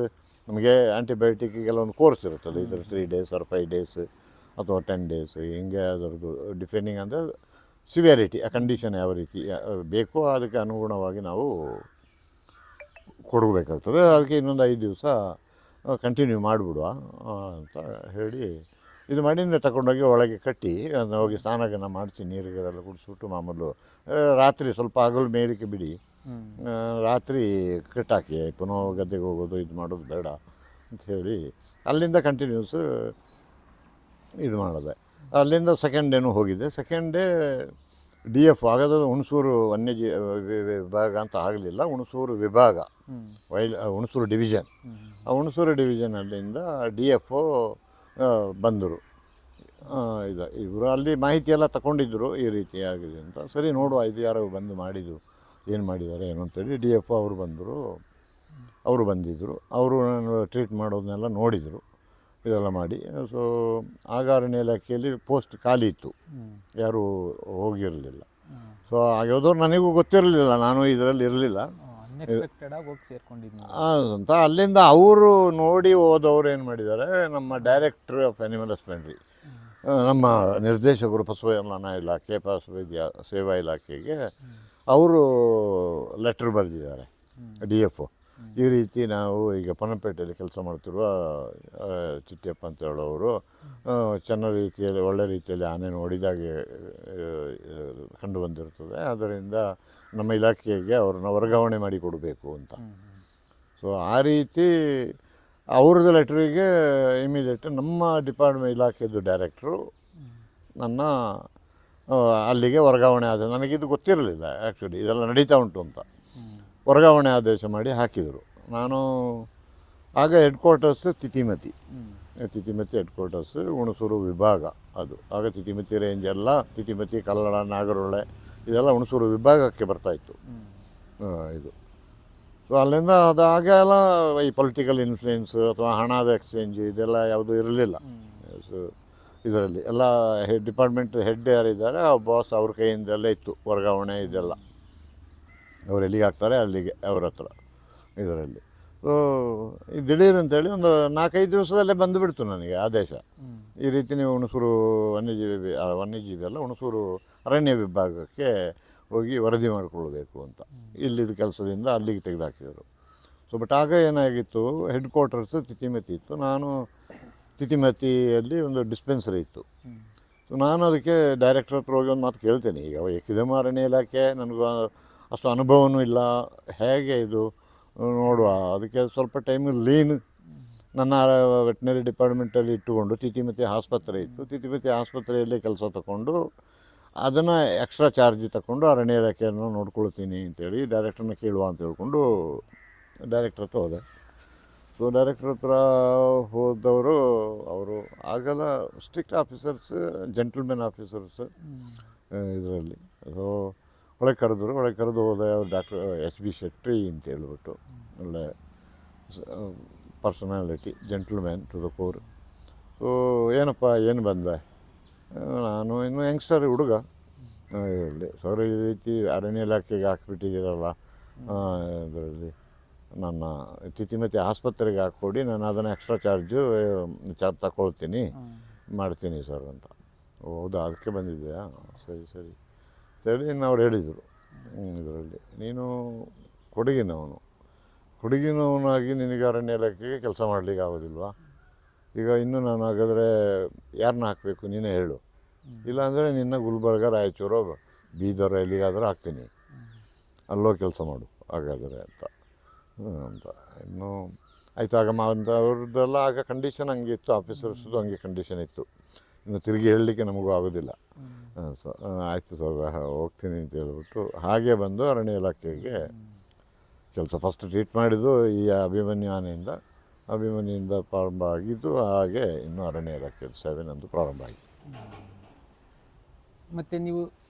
ನಮಗೆ ಆ್ಯಂಟಿಬಯೋಟಿಕ್ಗೆಲ್ಲ ಒಂದು ಕೋರ್ಸ್ ಇರುತ್ತದೆ, ಇದರ 3 days or 5 days ಅಥವಾ 10 days ಹಿಂಗೆ ಅದರದ್ದು ಡಿಪೆಂಡಿಂಗ್ ಅಂದರೆ ಸಿವಿಯಾರಿಟಿ, ಆ ಕಂಡೀಷನ್ ಯಾವ ರೀತಿ ಬೇಕೋ ಅದಕ್ಕೆ ಅನುಗುಣವಾಗಿ ನಾವು ಕೊಡಬೇಕಾಗ್ತದೆ. ಅದಕ್ಕೆ ಇನ್ನೊಂದು 5 ದಿವಸ ಕಂಟಿನ್ಯೂ ಮಾಡಿಬಿಡುವ ಅಂತ ಹೇಳಿ ಇದು ಮಾಡಿ ತಗೊಂಡೋಗಿ ಒಳಗೆ ಕಟ್ಟಿ ಅದನ್ನ ಹೋಗಿ ಸ್ನಾನ ಮಾಡಿಸಿ ನೀರಿಗೆಲ್ಲ ಕುಡಿಸ್ಬಿಟ್ಟು ಮಾಮೂಲು ರಾತ್ರಿ ಸ್ವಲ್ಪ ಹಗಲು ಮೇಲಕ್ಕೆ ಬಿಡಿ, ರಾತ್ರಿ ಕಟ್ಟಾಕಿ ಪುನಃ ಗದ್ದೆಗೆ ಹೋಗೋದು ಇದು ಮಾಡೋದು ಬೇಡ ಅಂಥೇಳಿ ಅಲ್ಲಿಂದ ಕಂಟಿನ್ಯೂಸ್ ಇದು ಮಾಡಿದೆ. ಅಲ್ಲಿಂದ ಸೆಕೆಂಡ್ ಡೇನೂ ಹೋಗಿದ್ದೆ. ಸೆಕೆಂಡ್ ಡೇ DF ಆಗೋದು ಹುಣಸೂರು ವಿಭಾಗ ಅಂತ ಆಗಲಿಲ್ಲ, ಹುಣಸೂರು ವಿಭಾಗ, ಹುಣಸೂರು ಡಿವಿಷನ್. ಆ ಹುಣಸೂರು ಡಿವಿಷನಲ್ಲಿಂದ DF ಬಂದರು. ಇವರು ಅಲ್ಲಿ ಮಾಹಿತಿ ಎಲ್ಲ ತಗೊಂಡಿದ್ದರು ಈ ರೀತಿ ಆಗಿದೆ ಅಂತ. ಸರಿ ನೋಡುವ ಇದು ಯಾರೋ ಬಂದು ಮಾಡಿದ್ದು ಏನು ಮಾಡಿದ್ದಾರೆ ಏನು ಅಂತೇಳಿ DF ಅವರು ಬಂದರು. ಅವರು ಬಂದಿದ್ದರು, ಅವರು ನಾನು ಟ್ರೀಟ್ ಮಾಡೋದನ್ನೆಲ್ಲ ನೋಡಿದರು, ಇದೆಲ್ಲ ಮಾಡಿ. ಸೊ ಆಗ ಅರಣ್ಯ ಇಲಾಖೆಯಲ್ಲಿ ಪೋಸ್ಟ್ ಖಾಲಿ ಇತ್ತು, ಯಾರೂ ಹೋಗಿರಲಿಲ್ಲ. ಸೊ ಯಾವುದೋ ನನಗೂ ಗೊತ್ತಿರಲಿಲ್ಲ, ನಾನು ಇದರಲ್ಲಿ ಇರಲಿಲ್ಲ ಅಂತ. ಅಲ್ಲಿಂದ ಅವರು ನೋಡಿ ಹೋದವ್ರು ಏನು ಮಾಡಿದ್ದಾರೆ, ನಮ್ಮ ಡೈರೆಕ್ಟ್ರ್ ಆಫ್ ಅನಿಮಲ್ ಹಸ್ಬೆಂಡ್ರಿ, ನಮ್ಮ ನಿರ್ದೇಶಕರು ಪಶುಪಾಲನಾ ಇಲಾಖೆ, ಪಶುವೈದ್ಯ ಸೇವಾ ಇಲಾಖೆಗೆ ಅವರು ಲೆಟ್ರ್ ಬರೆದಿದ್ದಾರೆ. DF ಈ ರೀತಿ ನಾವು ಈಗ ಪೊನ್ನಪೇಟೆಯಲ್ಲಿ ಕೆಲಸ ಮಾಡ್ತಿರುವ ಚಿಟ್ಟಿಯಪ್ಪ ಅಂತ ಹೇಳೋರು ಚೆನ್ನ ರೀತಿಯಲ್ಲಿ ಒಳ್ಳೆ ರೀತಿಯಲ್ಲಿ ಆನೆ ನೋಡಿದಾಗೆ ಕಂಡು ಬಂದಿರ್ತದೆ, ಅದರಿಂದ ನಮ್ಮ ಇಲಾಖೆಗೆ ಅವ್ರನ್ನ ವರ್ಗಾವಣೆ ಮಾಡಿ ಕೊಡಬೇಕು ಅಂತ. ಸೊ ಆ ರೀತಿ ಅವ್ರದ್ದು ಲೆಟ್ರಿಗೆ ಇಮಿಡಿಯೇಟ್ ನಮ್ಮ ಡಿಪಾರ್ಟ್ಮೆಂಟ್ ಇಲಾಖೆದು ಡೈರೆಕ್ಟ್ರು ನನ್ನ ಅಲ್ಲಿಗೆ ವರ್ಗಾವಣೆ ಆದ. ನನಗಿದು ಗೊತ್ತಿರಲಿಲ್ಲ ಆ್ಯಕ್ಚುಲಿ ಇದೆಲ್ಲ ನಡೀತಾ ಉಂಟು ಅಂತ. ವರ್ಗಾವಣೆ ಆದೇಶ ಮಾಡಿ ಹಾಕಿದರು. ನಾನು ಆಗ head quarters Titimathi head quarters Hunsur ವಿಭಾಗ. ಅದು ಆಗ ತಿತಿಮತಿ ರೇಂಜ್ ಎಲ್ಲ, ತಿತಿಮತಿ, ಕಲ್ಲಡ, ನಾಗರಹೊಳೆ ಇದೆಲ್ಲ ಹುಣಸೂರು ವಿಭಾಗಕ್ಕೆ ಬರ್ತಾಯಿತ್ತು ಇದು. ಸೊ ಅಲ್ಲಿಂದ ಅದಾಗ ಎಲ್ಲ ಈ ಪೊಲಿಟಿಕಲ್ ಇನ್ಫ್ಲೂಯೆನ್ಸು ಅಥವಾ ಹಣದ ಎಕ್ಸ್ಚೇಂಜ್ ಇದೆಲ್ಲ ಯಾವುದೂ ಇರಲಿಲ್ಲ. ಸೊ ಇದರಲ್ಲಿ ಎಲ್ಲ ಡಿಪಾರ್ಟ್ಮೆಂಟ್ ಹೆಡ್ ಯಾರಿದ್ದಾರೆ ಆ ಬಾಸ್ ಅವ್ರ ಕೈಯಿಂದೆಲ್ಲ ಇತ್ತು ವರ್ಗಾವಣೆ ಇದೆಲ್ಲ. ಅವ್ರು ಎಲ್ಲಿಗೆ ಹಾಕ್ತಾರೆ ಅಲ್ಲಿಗೆ ಅವ್ರ ಹತ್ರ ಇದರಲ್ಲಿ. ಸೊ ದಿಢೀರ್ ಅಂತೇಳಿ ಒಂದು 4-5 ದಿವಸದಲ್ಲೇ ಬಂದುಬಿಡ್ತು ನನಗೆ ಆದೇಶ. ಈ ರೀತಿ ನೀವು ಹುಣಸೂರು ವನ್ಯಜೀವಿ ಅಲ್ಲ, ಹುಣಸೂರು ಅರಣ್ಯ ವಿಭಾಗಕ್ಕೆ ಹೋಗಿ ವರದಿ ಮಾಡಿಕೊಳ್ಬೇಕು ಅಂತ. ಇಲ್ಲಿದ್ದ ಕೆಲಸದಿಂದ ಅಲ್ಲಿಗೆ ತೆಗೆದುಹಾಕಿದರು. ಸೊ ಬಟ್ ಆಗ ಏನಾಗಿತ್ತು, ಹೆಡ್ ಕ್ವಾರ್ಟರ್ಸ್ ತಿತಿಮತಿ ಇತ್ತು, ನಾನು ತಿತಿಮತಿಯಲ್ಲಿ ಒಂದು ಡಿಸ್ಪೆನ್ಸರಿ ಇತ್ತು. ಸೊ ನಾನು ಅದಕ್ಕೆ ಡೈರೆಕ್ಟರ್ ಹತ್ರ ಹೋಗಿ ಒಂದು ಮಾತು ಕೇಳ್ತೇನೆ, ಈಗ ಏಕದಮ ಅರಣ್ಯ ಇಲಾಖೆ, ನನಗೂ ಅಷ್ಟು ಅನುಭವವೂ ಇಲ್ಲ, ಹೇಗೆ ಇದು ನೋಡುವ, ಅದಕ್ಕೆ ಸ್ವಲ್ಪ ಟೈಮ್ ಲೀನ್ ನನ್ನ ವೆಟ್ನರಿ ಡಿಪಾರ್ಟ್ಮೆಂಟಲ್ಲಿ ಇಟ್ಟುಕೊಂಡು ತಿತಿಮತಿ ಆಸ್ಪತ್ರೆ ಇತ್ತು, ತಿತಿಮತಿ ಆಸ್ಪತ್ರೆಯಲ್ಲಿ ಕೆಲಸ ತಗೊಂಡು ಅದನ್ನು ಎಕ್ಸ್ಟ್ರಾ ಚಾರ್ಜ್ ತಗೊಂಡು ಅರಣ್ಯ ಇಲಾಖೆಯನ್ನು ನೋಡ್ಕೊಳ್ತೀನಿ ಅಂತೇಳಿ ಡೈರೆಕ್ಟ್ರನ್ನ ಕೇಳುವ ಅಂತ ಹೇಳ್ಕೊಂಡು ಡೈರೆಕ್ಟ್ರ್ ಹತ್ರ ಹೋದೆ. ಸೊ ಡೈರೆಕ್ಟ್ರ್ ಹತ್ರ ಹೋದವರು ಅವರು ಆಗಲ್ಲ ಸ್ಟ್ರಿಕ್ಟ್ ಆಫೀಸರ್ಸ್, ಜೆಂಟಲ್ಮೆನ್ ಆಫೀಸರ್ಸ್ ಇದರಲ್ಲಿ. ಸೊ ಒಳಗೆ ಕರೆದು ಹೋದೆ. ಅವ್ರು ಡಾಕ್ಟರ್ SB ಶೆಟ್ಟಿ ಅಂತ ಹೇಳ್ಬಿಟ್ಟು ಒಳ್ಳೆ personality, gentleman to the core. So ಏನಪ್ಪ ಏನು ಬಂದೆ, ನಾನು ಇನ್ನು ಯಂಗ್ಸ್ಟರ್ ಹುಡುಗ ಹೇಳಿ, ಸರ್ ಈ ರೀತಿ ಅರಣ್ಯ ಇಲಾಖೆಗೆ ಹಾಕಿಬಿಟ್ಟಿದ್ದೀರಲ್ಲ, ಇದರಲ್ಲಿ ನನ್ನ ತಿತಿಮತಿ ಆಸ್ಪತ್ರೆಗೆ ಹಾಕ್ಕೊಡಿ, ನಾನು ಅದನ್ನು ಎಕ್ಸ್ಟ್ರಾ ಚಾರ್ಜ್ ತಗೊಳ್ತೀನಿ, ಮಾಡ್ತೀನಿ ಸರ್ ಅಂತ. ಹೌದಾ, ಅದಕ್ಕೆ ಬಂದಿದೆಯಾ, ಸರಿ ಸರಿ ಅವ್ರು ಹೇಳಿದರು. ಇದರಲ್ಲಿ ನೀನು ಕೊಡಗಿನವನಾಗಿ ನಿನಗೆ ಅರಣ್ಯ ಇಲಾಖೆಗೆ ಕೆಲಸ ಮಾಡಲಿಕ್ಕೆ ಆಗೋದಿಲ್ವಾ, ಈಗ ಇನ್ನು ನಾನು ಹಾಗಾದರೆ ಯಾರನ್ನ ಹಾಕಬೇಕು ನೀನೇ ಹೇಳು, ಇಲ್ಲಾಂದರೆ ನಿನ್ನ ಗುಲ್ಬರ್ಗ, ರಾಯಚೂರು, ಬೀದರ್ ಎಲ್ಲಿಗಾದರೂ ಹಾಕ್ತೀನಿ, ಅಲ್ಲೋ ಕೆಲಸ ಮಾಡು ಹಾಗಾದರೆ ಅಂತ. ಇನ್ನು ಆಯಿತು. ಆಗ ಅವ್ರದ್ದೆಲ್ಲ ಆಗ ಕಂಡೀಷನ್ ಹಂಗೆ ಇತ್ತು, ಆಫೀಸರ್ಸ್ದು ಹಂಗೆ ಕಂಡೀಷನ್ ಇತ್ತು, ಇನ್ನು ತಿರುಗಿ ಹೇಳಲಿಕ್ಕೆ ನಮಗೂ ಆಗೋದಿಲ್ಲ. ಆಯಿತು ಸರ್ ಹೋಗ್ತೀನಿ ಅಂತ ಹೇಳ್ಬಿಟ್ಟು ಹಾಗೆ ಬಂದು ಅರಣ್ಯ ಇಲಾಖೆಗೆ ಕೆಲಸ ಫಸ್ಟ್ ಟ್ರೀಟ್ ಮಾಡಿದ್ದು ಈ ಅಭಿಮನ್ಯುಯಿಂದ ಪ್ರಾರಂಭ ಆಗಿದ್ದು. ಹಾಗೆ ಇನ್ನು ಅರಣ್ಯ ಇಲಾಖೆ ಸೇವೆ ನಂದು ಪ್ರಾರಂಭ ಆಯಿತು. ಮತ್ತು ನೀವು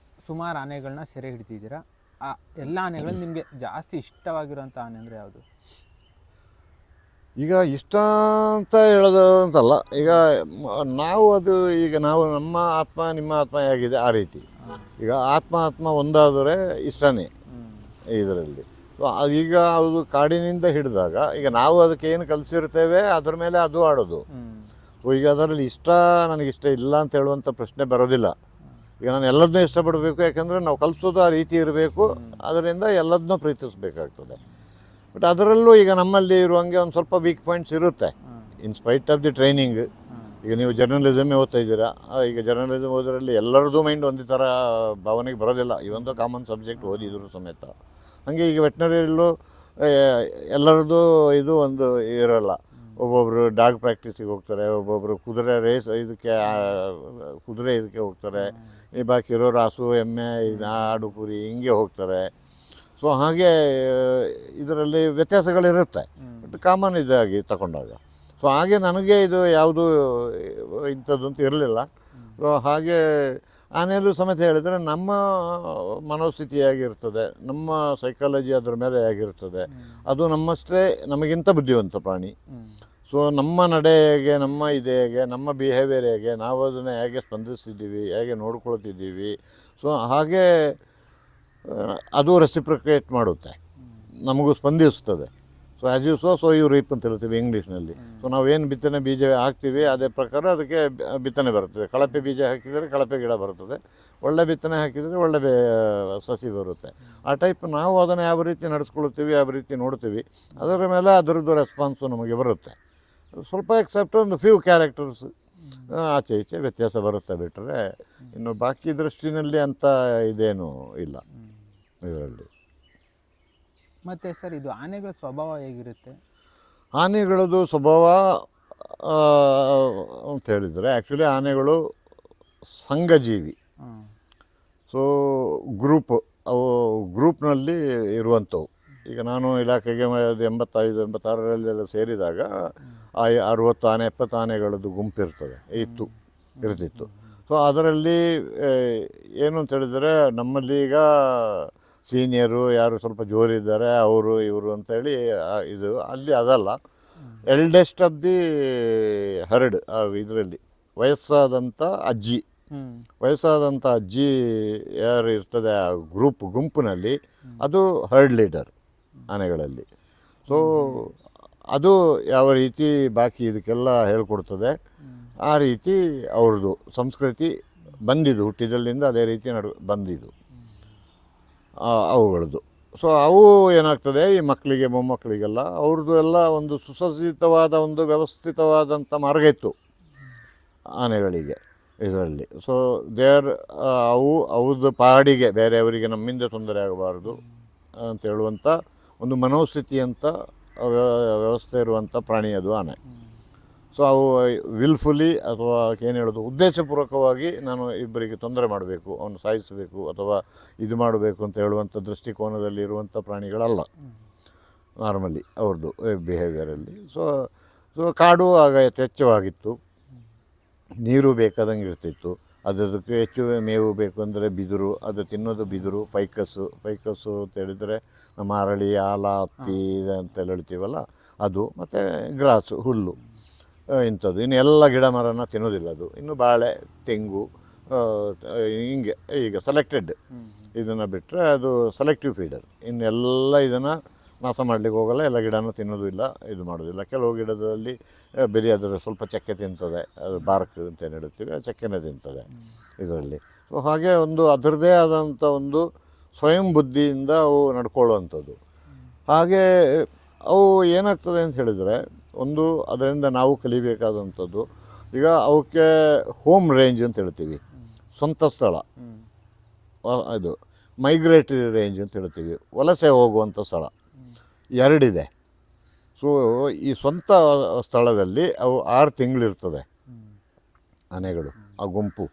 ಸುಮಾರು ಆನೆಗಳನ್ನ ಸೆರೆ ಹಿಡಿತಿದ್ದೀರಾ, ಆ ಎಲ್ಲ ಆನೆಗಳು ನಿಮಗೆ ಜಾಸ್ತಿ ಇಷ್ಟವಾಗಿರೋಂಥ ಆನೆ ಅಂದರೆ ಯಾವುದು? ಈಗ ಇಷ್ಟ ಅಂತ ಹೇಳೋದು ಅಂತಲ್ಲ, ಈಗ ನಾವು ನಮ್ಮ ಆತ್ಮ ನಿಮ್ಮ ಆತ್ಮ ಹೇಗಿದೆ ಆ ರೀತಿ. ಈಗ ಆತ್ಮ ಒಂದಾದರೆ ಇಷ್ಟನೇ ಇದರಲ್ಲಿ. ಸೊ ಈಗ ಅದು ಕಾಡಿನಿಂದ ಹಿಡಿದಾಗ ಈಗ ನಾವು ಅದಕ್ಕೆ ಏನು ಕಲಿಸಿರ್ತೇವೆ ಅದ್ರ ಮೇಲೆ ಅದು ಆಡೋದು. ಸೊ ಈಗ ಅದರಲ್ಲಿ ನನಗಿಷ್ಟ ಇಲ್ಲ ಅಂತ ಹೇಳುವಂಥ ಪ್ರಶ್ನೆ ಬರೋದಿಲ್ಲ. ಈಗ ನಾನು ಎಲ್ಲದನ್ನೂ ಇಷ್ಟಪಡಬೇಕು, ಯಾಕಂದರೆ ನಾವು ಕಲಿಸೋದು ಆ ರೀತಿ ಇರಬೇಕು, ಅದರಿಂದ ಎಲ್ಲದನ್ನೂ ಪ್ರೀತಿಸಬೇಕಾಗ್ತದೆ. ಬಟ್ ಅದರಲ್ಲೂ ಈಗ ನಮ್ಮಲ್ಲಿ ಇರುವಂಗೆ ಒಂದು ಸ್ವಲ್ಪ ವೀಕ್ ಪಾಯಿಂಟ್ಸ್ ಇರುತ್ತೆ, in spite of the training. ಈಗ ನೀವು ಜರ್ನಲಿಸಮೇ ಓದ್ತಾ ಇದ್ದೀರಾ, ಈಗ ಜರ್ನಲಿಸಮ್ ಓದೋದ್ರಲ್ಲಿ ಎಲ್ಲರದ್ದು ಮೈಂಡ್ ಒಂದೇ ಥರ ಭಾವನೆಗೆ ಬರೋದಿಲ್ಲ, ಈ ಒಂದು ಕಾಮನ್ ಸಬ್ಜೆಕ್ಟ್ ಓದಿದ್ರು ಸಮೇತ. ಹಾಗೆ ಈಗ ವೆಟ್ನರಿಯಲ್ಲೂ ಎಲ್ಲರದ್ದು ಇದು ಒಂದು ಇರೋಲ್ಲ. ಒಬ್ಬೊಬ್ಬರು ಡಾಗ್ ಪ್ರಾಕ್ಟೀಸಿಗೆ ಹೋಗ್ತಾರೆ, ಒಬ್ಬೊಬ್ಬರು ಕುದುರೆ ರೇಸ್ ಕುದುರೆ ಇದಕ್ಕೆ ಹೋಗ್ತಾರೆ, ಈ ಬಾಕಿ ಇರೋರು ಹಸು ಎಮ್ಮೆ ಇದು ಆಡು ಕುರಿ ಹಿಂಗೆ ಹೋಗ್ತಾರೆ. ಸೊ ಹಾಗೆ ಇದರಲ್ಲಿ ವ್ಯತ್ಯಾಸಗಳಿರುತ್ತೆ, ಬಟ್ ಕಾಮನ್ ಇದಾಗಿ ತಗೊಂಡಾಗ. ಸೊ ಹಾಗೆ ನನಗೆ ಇದು ಯಾವುದು ಇಂಥದ್ದು ಅಂತ ಇರಲಿಲ್ಲ. ಸೊ ಹಾಗೆ ಆನೆಯಲ್ಲೂ ಸಮೇತ ಹೇಳಿದರೆ ನಮ್ಮ ಮನೋಸ್ಥಿತಿ ಹೇಗಿರ್ತದೆ, ನಮ್ಮ ಸೈಕಾಲಜಿ ಅದ್ರ ಮೇಲೆ ಹೇಗಿರ್ತದೆ, ಅದು ನಮ್ಮಷ್ಟೇ ನಮಗಿಂತ ಬುದ್ಧಿವಂತ ಪ್ರಾಣಿ. ಸೊ ನಮ್ಮ ನಡೆ ಹೇಗೆ, ನಮ್ಮ ಇದೆ ಹೇಗೆ, ನಮ್ಮ ಬಿಹೇವಿಯರ್ ಹೇಗೆ, ನಾವು ಅದನ್ನು ಹೇಗೆ ಸ್ಪಂದಿಸ್ತಿದ್ದೀವಿ, ಹೇಗೆ ನೋಡ್ಕೊಳ್ತಿದ್ದೀವಿ, ಸೊ ಹಾಗೆ ಅದು ರೆಸಿಪ್ರಿಕೇಟ್ ಮಾಡುತ್ತೆ, ನಮಗೂ ಸ್ಪಂದಿಸ್ತದೆ. So as you sow you reap ಅಂತ ಹೇಳ್ತೀವಿ ಇಂಗ್ಲೀಷ್ನಲ್ಲಿ. ಸೊ ನಾವೇನು ಬಿತ್ತನೆ ಬೀಜ ಹಾಕ್ತೀವಿ ಅದೇ ಪ್ರಕಾರ ಅದಕ್ಕೆ ಬಿತ್ತನೆ ಬರ್ತದೆ. ಕಳಪೆ ಬೀಜ ಹಾಕಿದರೆ ಕಳಪೆ ಗಿಡ ಬರ್ತದೆ, ಒಳ್ಳೆ ಬಿತ್ತನೆ ಹಾಕಿದರೆ ಒಳ್ಳೆ ಸಸಿ ಬರುತ್ತೆ. ಆ ಟೈಪ್ ನಾವು ಅದನ್ನು ಯಾವ ರೀತಿ ನಡೆಸ್ಕೊಳ್ತೀವಿ, ಯಾವ ರೀತಿ ನೋಡ್ತೀವಿ, ಅದರ ಮೇಲೆ ಅದರದ್ದು ರೆಸ್ಪಾನ್ಸು ನಮಗೆ ಬರುತ್ತೆ. ಸ್ವಲ್ಪ ಎಕ್ಸೆಪ್ಟ್ ಒಂದು ಫ್ಯೂ ಕ್ಯಾರೆಕ್ಟರ್ಸ್ ಆಚೆ ಈಚೆ ವ್ಯತ್ಯಾಸ ಬರುತ್ತೆ ಬಿಟ್ಟರೆ ಇನ್ನು ಬಾಕಿ ದೃಷ್ಟಿನಲ್ಲಿ ಅಂಥ ಇದೇನೂ ಇಲ್ಲ ಇದರಲ್ಲಿ. ಮತ್ತು ಸರ್, ಇದು ಆನೆಗಳ ಸ್ವಭಾವ ಹೇಗಿರುತ್ತೆ? ಆನೆಗಳದ್ದು ಸ್ವಭಾವ ಅಂತ ಹೇಳಿದರೆ ಆ್ಯಕ್ಚುಲಿ ಆನೆಗಳು ಸಂಘಜೀವಿ. ಸೊ ಅವು ಗ್ರೂಪ್ನಲ್ಲಿ ಇರುವಂಥವು. ಈಗ ನಾನು ಇಲಾಖೆಗೆ 85-86 ಸೇರಿದಾಗ 60 ಆನೆ 70 ಆನೆಗಳದ್ದು ಗುಂಪಿರ್ತದೆ ಇರ್ತಿತ್ತು. ಸೊ ಅದರಲ್ಲಿ ಏನು ಅಂತ ಹೇಳಿದರೆ ನಮ್ಮಲ್ಲಿ ಈಗ ಸೀನಿಯರು ಯಾರು ಸ್ವಲ್ಪ ಜೋರಿದ್ದಾರೆ ಅವರು ಇವರು ಅಂತೇಳಿ ಇದು ಅಲ್ಲಿ ಅದಲ್ಲ. ಎಲ್ಡೆಸ್ಟ್ ಆಫ್ ದಿ ಹರ್ಡ್ ಇದರಲ್ಲಿ ವಯಸ್ಸಾದಂಥ ಅಜ್ಜಿ ಯಾರು ಇರ್ತದೆ ಆ ಗುಂಪಿನಲ್ಲಿ ಅದು ಹರ್ಡ್ ಲೀಡರ್ ಆನೆಗಳಲ್ಲಿ. ಸೊ ಅದು ಯಾವ ರೀತಿ ಬಾಕಿ ಇದಕ್ಕೆಲ್ಲ ಹೇಳ್ಕೊಡ್ತದೆ, ಆ ರೀತಿ ಅವ್ರದ್ದು ಸಂಸ್ಕೃತಿ ಬಂದಿದ್ದು ಹುಟ್ಟಿದಲ್ಲಿಂದ ಅದೇ ರೀತಿ ಬಂದಿದ್ದು ಅವುಗಳದ್ದು. ಸೊ ಅವು ಏನಾಗ್ತದೆ ಈ ಮಕ್ಕಳಿಗೆ ಮೊಮ್ಮಕ್ಕಳಿಗೆಲ್ಲ ಅವ್ರದ್ದು ಎಲ್ಲ ಒಂದು ಸುಸಜ್ಜಿತವಾದ ಒಂದು ವ್ಯವಸ್ಥಿತವಾದಂಥ ಮಾರ್ಗ ಇತ್ತು ಆನೆಗಳಿಗೆ ಇದರಲ್ಲಿ. ಸೊ ಅವ್ರದ್ದು ಪಾಡಿಗೆ ಬೇರೆಯವರಿಗೆ ನಮ್ಮಿಂದ ತೊಂದರೆ ಆಗಬಾರ್ದು ಅಂತ ಹೇಳುವಂಥ ಒಂದು ಮನೋಸ್ಥಿತಿ ಅಂತ ವ್ಯವಸ್ಥೆ ಇರುವಂಥ ಪ್ರಾಣಿ ಅದು ಆನೆ. ಸೊ ಅವು ವಿಲ್ಫುಲಿ ಅಥವಾ ಏನು ಹೇಳೋದು ಉದ್ದೇಶಪೂರ್ವಕವಾಗಿ ನಾನು ಇಬ್ಬರಿಗೆ ತೊಂದರೆ ಮಾಡಬೇಕು, ಅವನು ಸಾಯಿಸಬೇಕು ಅಥವಾ ಇದು ಮಾಡಬೇಕು ಅಂತ ಹೇಳುವಂಥ ದೃಷ್ಟಿಕೋನದಲ್ಲಿ ಇರುವಂಥ ಪ್ರಾಣಿಗಳಲ್ಲ ನಾರ್ಮಲಿ ಅವ್ರದ್ದು ಬಿಹೇವಿಯರಲ್ಲಿ. ಸೊ ಕಾಡು ಆಗ ಯಥೇಚ್ಛವಾಗಿತ್ತು, ನೀರು ಬೇಕಾದಂಗೆ ಇರ್ತಿತ್ತು. ಅದಕ್ಕೆ ಹೆಚ್ಚು ಮೇವು ಬೇಕು ಅಂದರೆ ಬಿದಿರು, ಅದು ತಿನ್ನೋದು ಬಿದಿರು, ಪೈಕಸ್ಸು ಅಂತ ಹೇಳಿದರೆ ನಮ್ಮ ಅರಳಿ ಆಲ ಹತ್ತಿ ಅಂತೆಲ್ಲ ಹೇಳ್ತೀವಲ್ಲ ಅದು, ಮತ್ತು ಗ್ರಾಸು ಹುಲ್ಲು ಇಂಥದ್ದು. ಇನ್ನು ಎಲ್ಲ ಗಿಡ ಮರನ ತಿನ್ನೋದಿಲ್ಲ ಅದು. ಇನ್ನು ಬಾಳೆ ತೆಂಗು ಹಿಂಗೆ ಈಗ ಸೆಲೆಕ್ಟೆಡ್ ಇದನ್ನು ಬಿಟ್ಟರೆ ಅದು ಸೆಲೆಕ್ಟಿವ್ ಫೀಡರ್. ಇನ್ನೆಲ್ಲ ಇದನ್ನು ನಾಶ ಮಾಡಲಿಕ್ಕೆ ಹೋಗಲ್ಲ, ಎಲ್ಲ ಗಿಡನೂ ತಿನ್ನೋದು ಇಲ್ಲ, ಇದು ಮಾಡೋದಿಲ್ಲ. ಕೆಲವು ಗಿಡದಲ್ಲಿ ಬರೀ ಅದರ ಸ್ವಲ್ಪ ಚಕ್ಕೆ ತಿಂತದೆ, ಅದು ಬಾರ್ಕ್ ಅಂತ ಏನು ಹೇಳ್ತೀವಿ, ಆ ಚಕ್ಕೆನೇ ತಿಂತದೆ ಇದರಲ್ಲಿ. ಸೊ ಹಾಗೆ ಒಂದು ಅದರದ್ದೇ ಆದಂಥ ಒಂದು ಸ್ವಯಂ ಬುದ್ಧಿಯಿಂದ ಅವು ನಡ್ಕೊಳ್ಳುವಂಥದ್ದು. ಹಾಗೆ ಅವು ಏನಾಗ್ತದೆ ಅಂತ ಹೇಳಿದರೆ ಒಂದು ಅದರಿಂದ ನಾವು ಕಲಿಬೇಕಾದಂಥದ್ದು, ಈಗ ಅವಕ್ಕೆ ಹೋಮ್ ರೇಂಜ್ ಅಂತ ಹೇಳ್ತೀವಿ, ಸ್ವಂತ ಸ್ಥಳ, ಅದು ಮೈಗ್ರೇಟರಿ ರೇಂಜ್ ಅಂತ ಹೇಳ್ತೀವಿ, ವಲಸೆ ಹೋಗುವಂಥ ಸ್ಥಳ ಎರಡಿದೆ. ಸೊ ಈ ಸ್ವಂತ ಸ್ಥಳದಲ್ಲಿ ಅವು 6 ತಿಂಗಳಿರ್ತದೆ ಆನೆಗಳು, ಆ ಗುಂಪು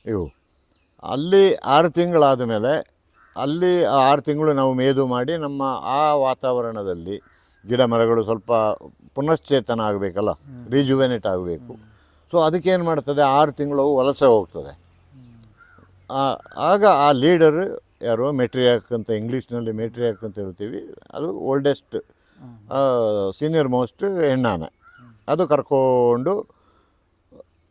ಇವು. ಅಲ್ಲಿ 6 ತಿಂಗಳಾದ ಮೇಲೆ ಅಲ್ಲಿ 6 ತಿಂಗಳು ನಾವು ಮೇದು ಮಾಡಿ ನಮ್ಮ ಆ ವಾತಾವರಣದಲ್ಲಿ ಗಿಡ ಮರಗಳು ಸ್ವಲ್ಪ ಪುನಶ್ಚೇತನ ಆಗಬೇಕಲ್ಲ, ರಿಜುವೆನೇಟ್ ಆಗಬೇಕು. ಸೊ ಅದಕ್ಕೇನು ಮಾಡ್ತದೆ, 6 ತಿಂಗಳು ವಲಸೆ ಹೋಗ್ತದೆ. ಆಗ ಆ ಲೀಡರ್ ಯಾರು ಮೆಟ್ರಿಯಾಕ್ ಅಂತ ಇಂಗ್ಲೀಷ್ನಲ್ಲಿ ಮೆಟ್ರಿಯಾಕ್ ಅಂತ ಹೇಳ್ತೀವಿ, ಅದು ಓಲ್ಡೆಸ್ಟ್ ಸೀನಿಯರ್ ಮೋಸ್ಟ್ ಹೆಣ್ಣಾನೆ, ಅದು ಕರ್ಕೊಂಡು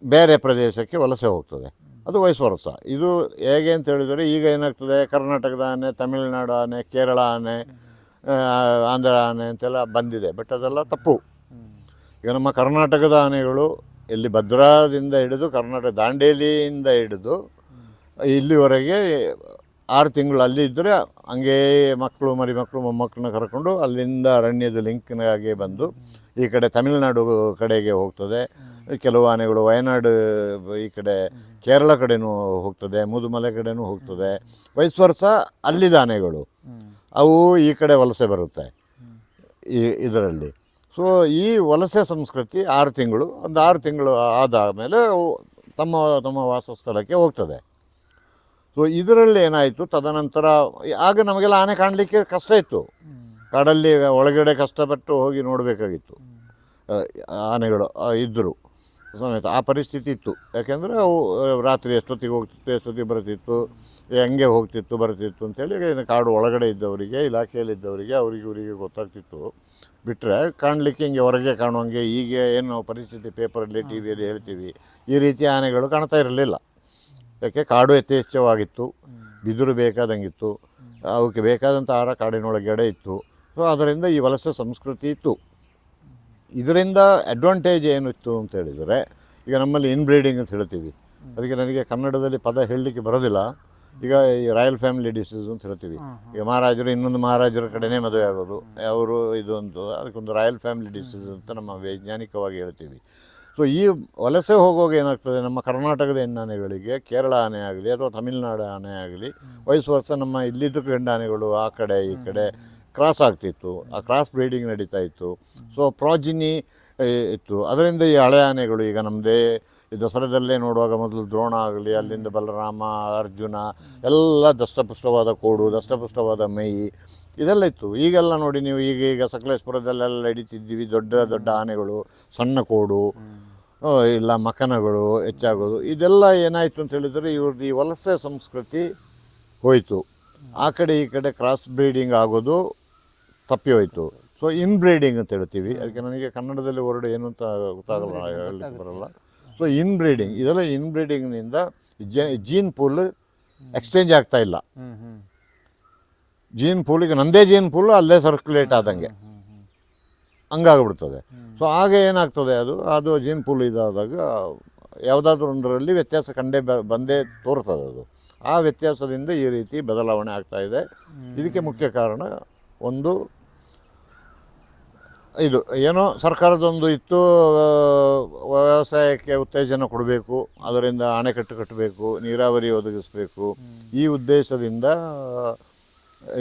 ಬೇರೆ ಪ್ರದೇಶಕ್ಕೆ ವಲಸೆ ಹೋಗ್ತದೆ. ಅದು ವಯಸ್ಸು. ಇದು ಹೇಗೆ ಅಂತ ಹೇಳಿದರೆ ಈಗ ಏನಾಗ್ತದೆ, ಕರ್ನಾಟಕದ ಆನೆ, ತಮಿಳುನಾಡು ಆನೆ, ಕೇರಳ ಆನೆ, ಆಂಧ್ರ ಆನೆ ಅಂತೆಲ್ಲ ಬಂದಿದೆ. ಬಟ್ ಅದೆಲ್ಲ ತಪ್ಪು. ಈಗ ನಮ್ಮ ಕರ್ನಾಟಕದ ಆನೆಗಳು ಇಲ್ಲಿ ಭದ್ರಾದಿಂದ ಹಿಡಿದು ಕರ್ನಾಟಕ ದಾಂಡೇಲಿಯಿಂದ ಹಿಡಿದು ಇಲ್ಲಿವರೆಗೆ 6 ತಿಂಗಳು ಅಲ್ಲಿ ಇದ್ದರೆ ಹಂಗೇ ಮಕ್ಕಳು ಮರಿ ಮಕ್ಕಳು ಮೊಮ್ಮಕ್ಕಳನ್ನ ಕರ್ಕೊಂಡು ಅಲ್ಲಿಂದ ಅರಣ್ಯದ ಲಿಂಕ್ನಾಗೆ ಬಂದು ಈ ಕಡೆ ತಮಿಳುನಾಡು ಕಡೆಗೆ ಹೋಗ್ತದೆ, ಕೆಲವು ಆನೆಗಳು ವಯನಾಡು ಈ ಕಡೆ ಕೇರಳ ಕಡೆನೂ ಹೋಗ್ತದೆ, ಮುದುಮಲೆ ಕಡೆನೂ ಹೋಗ್ತದೆ, ವೈಸ್ ವರ್ಷ ಅಲ್ಲಿದ್ದ ಆನೆಗಳು ಅವು ಈ ಕಡೆ ವಲಸೆ ಬರುತ್ತೆ ಇದರಲ್ಲಿ. ಸೊ ಈ ವಲಸೆ ಸಂಸ್ಕೃತಿ 6 ತಿಂಗಳು, ಒಂದು 6 ತಿಂಗಳು ಆದ ಮೇಲೆ ಅವು ತಮ್ಮ ತಮ್ಮ ವಾಸಸ್ಥಳಕ್ಕೆ ಹೋಗ್ತದೆ. ಸೊ ಇದರಲ್ಲಿ ಏನಾಯಿತು, ತದನಂತರ ಆಗ ನಮಗೆಲ್ಲ ಆನೆ ಕಾಣಲಿಕ್ಕೆ ಕಷ್ಟ ಇತ್ತು, ಕಾಡಲ್ಲಿ ಒಳಗಡೆ ಕಷ್ಟಪಟ್ಟು ಹೋಗಿ ನೋಡಬೇಕಾಗಿತ್ತು. ಆನೆಗಳು ಇದ್ದರು ಸಮೇತ ಆ ಪರಿಸ್ಥಿತಿ ಇತ್ತು. ಯಾಕೆಂದರೆ ಅವು ರಾತ್ರಿ ಎಷ್ಟೊತ್ತಿಗೆ ಹೋಗ್ತಿತ್ತು, ಎಷ್ಟೊತ್ತಿಗೆ ಬರ್ತಿತ್ತು, ಹೆಂಗೆ ಹೋಗ್ತಿತ್ತು ಬರ್ತಿತ್ತು ಅಂತೇಳಿ ಕಾಡು ಒಳಗಡೆ ಇದ್ದವರಿಗೆ, ಇಲಾಖೆಯಲ್ಲಿದ್ದವರಿಗೆ ಇವರಿಗೆ ಗೊತ್ತಾಗ್ತಿತ್ತು. ಬಿಟ್ಟರೆ ಕಾಣಲಿಕ್ಕೆ ಹಿಂಗೆ ಹೊರಗೆ ಕಾಣುವಂಗೆ ಈಗ ಏನು ಪರಿಸ್ಥಿತಿ ಪೇಪರಲ್ಲಿ ಟಿ ವಿಯಲ್ಲಿ ಹೇಳ್ತೀವಿ, ಈ ರೀತಿ ಆನೆಗಳು ಕಾಣ್ತಾ ಇರಲಿಲ್ಲ. ಯಾಕೆ ಕಾಡು ಯಥೇಚ್ಛವಾಗಿತ್ತು, ಬಿದಿರು ಬೇಕಾದಂಗಿತ್ತು, ಅವಕ್ಕೆ ಬೇಕಾದಂಥ ಆಹಾರ ಕಾಡಿನೊಳಗಡೆ ಇತ್ತು. ಸೊ ಅದರಿಂದ ಈ ವಲಸೆ ಸಂಸ್ಕೃತಿ ಇತ್ತು. ಇದರಿಂದ ಅಡ್ವಾಂಟೇಜ್ ಏನಿತ್ತು ಅಂತ ಹೇಳಿದರೆ, ಈಗ ನಮ್ಮಲ್ಲಿ ಇನ್ಬ್ರೀಡಿಂಗ್ ಅಂತ ಹೇಳ್ತೀವಿ, ಅದಕ್ಕೆ ನನಗೆ ಕನ್ನಡದಲ್ಲಿ ಪದ ಹೇಳಲಿಕ್ಕೆ ಬರೋದಿಲ್ಲ. ಈಗ ಈ ರಾಯಲ್ ಫ್ಯಾಮಿಲಿ ಡಿಸೀಸ್ ಅಂತ ಹೇಳ್ತೀವಿ. ಈಗ ಮಹಾರಾಜರು ಇನ್ನೊಂದು ಮಹಾರಾಜರ ಕಡೆನೇ ಮದುವೆ ಆಗೋದು, ಅವರು ಇದು ಅಂತ, ಅದಕ್ಕೊಂದು ರಾಯಲ್ ಫ್ಯಾಮಿಲಿ ಡಿಸೀಸ್ ಅಂತ ನಮ್ಮ ವೈಜ್ಞಾನಿಕವಾಗಿ ಹೇಳ್ತೀವಿ. ಸೊ ಈ ವಲಸೆ ಹೋಗುವಾಗ ಏನಾಗ್ತದೆ, ನಮ್ಮ ಕರ್ನಾಟಕದ ಹೆಣ್ಣಾನೆಗಳಿಗೆ ಕೇರಳ ಆನೆ ಆಗಲಿ ಅಥವಾ ತಮಿಳುನಾಡು ಆನೆ ಆಗಲಿ ವಯಸ್ಸು ವರ್ಷ ನಮ್ಮ ಇಲ್ಲಿದ್ದು ಗಂಡಾನೆಗಳು ಆ ಕಡೆ ಈ ಕಡೆ ಕ್ರಾಸ್ ಆಗ್ತಿತ್ತು, ಆ ಕ್ರಾಸ್ ಬ್ರೀಡಿಂಗ್ ನಡೀತಾ ಇತ್ತು. ಸೊ ಪ್ರಾಜಿನಿ ಇತ್ತು. ಅದರಿಂದ ಈ ಹಳೆ ಆನೆಗಳು ಈಗ ನಮ್ಮದೇ ದಸರಾದಲ್ಲೇ ನೋಡುವಾಗ ಮೊದಲು ದ್ರೋಣ ಆಗಲಿ, ಅಲ್ಲಿಂದ ಬಲರಾಮ, ಅರ್ಜುನ ಎಲ್ಲ ದಷ್ಟಪುಷ್ಟವಾದ ಕೋಡು, ದಷ್ಟಪುಷ್ಟವಾದ ಮೈ ಇದೆಲ್ಲ ಇತ್ತು. ಈಗೆಲ್ಲ ನೋಡಿ ನೀವು, ಈಗ ಸಕಲೇಶ್ಪುರದಲ್ಲೆಲ್ಲ ಹಿಡಿತಿದ್ದೀವಿ ದೊಡ್ಡ ದೊಡ್ಡ ಆನೆಗಳು, ಸಣ್ಣ ಕೋಡು, ಇಲ್ಲ ಮಕನಗಳು ಹೆಚ್ಚಾಗೋದು. ಇದೆಲ್ಲ ಏನಾಯಿತು ಅಂತ ಹೇಳಿದರೆ ಇವ್ರದ್ದು ಈ ವಲಸೆ ಸಂಸ್ಕೃತಿ ಹೋಯಿತು. ಆ ಕಡೆ ಈ ಕಡೆ ಕ್ರಾಸ್ ಬ್ರೀಡಿಂಗ್ ಆಗೋದು ತಪ್ಪಿ ಹೋಯಿತು. ಸೊ ಇನ್ಬ್ರೀಡಿಂಗ್ ಅಂತ ಹೇಳ್ತೀವಿ. ಅದಕ್ಕೆ ನನಗೆ ಕನ್ನಡದಲ್ಲಿ ವರ್ಡ್ ಏನು ಅಂತ ಗೊತ್ತಾಗಲ್ಲ, ಹೇಳಲಿಕ್ಕೆ ಬರೋಲ್ಲ. ಸೊ ಇನ್ಬ್ರೀಡಿಂಗ್, ಇದೆಲ್ಲ ಇನ್ಬ್ರೀಡಿಂಗ್ನಿಂದ ಜೀನ್ ಪೂಲ್ ಎಕ್ಸ್ಚೇಂಜ್ ಆಗ್ತಾ ಇಲ್ಲ. ಜೀನ್ ಪೂಲಿಗೆ ನನ್ನದೇ ಜೀನ್ ಪೂಲು ಅಲ್ಲೇ ಸರ್ಕ್ಯುಲೇಟ್ ಆದಂಗೆ ಹಂಗಾಗ್ಬಿಡ್ತದೆ. ಸೊ ಆಗ ಏನಾಗ್ತದೆ, ಅದು ಜೀನ್ ಪೂಲ್ ಇದಾದಾಗ ಯಾವುದಾದ್ರೂ ಒಂದರಲ್ಲಿ ವ್ಯತ್ಯಾಸ ಬಂದೇ ತೋರ್ತದೆ. ಅದು ಆ ವ್ಯತ್ಯಾಸದಿಂದ ಈ ರೀತಿ ಬದಲಾವಣೆ ಆಗ್ತಾಯಿದೆ. ಇದಕ್ಕೆ ಮುಖ್ಯ ಕಾರಣ ಒಂದು ಇದು ಏನೋ ಸರ್ಕಾರದೊಂದು ಇತ್ತು, ವ್ಯವಸಾಯಕ್ಕೆ ಉತ್ತೇಜನ ಕೊಡಬೇಕು, ಅದರಿಂದ ಅಣೆಕಟ್ಟು ಕಟ್ಟಬೇಕು, ನೀರಾವರಿ ಒದಗಿಸಬೇಕು, ಈ ಉದ್ದೇಶದಿಂದ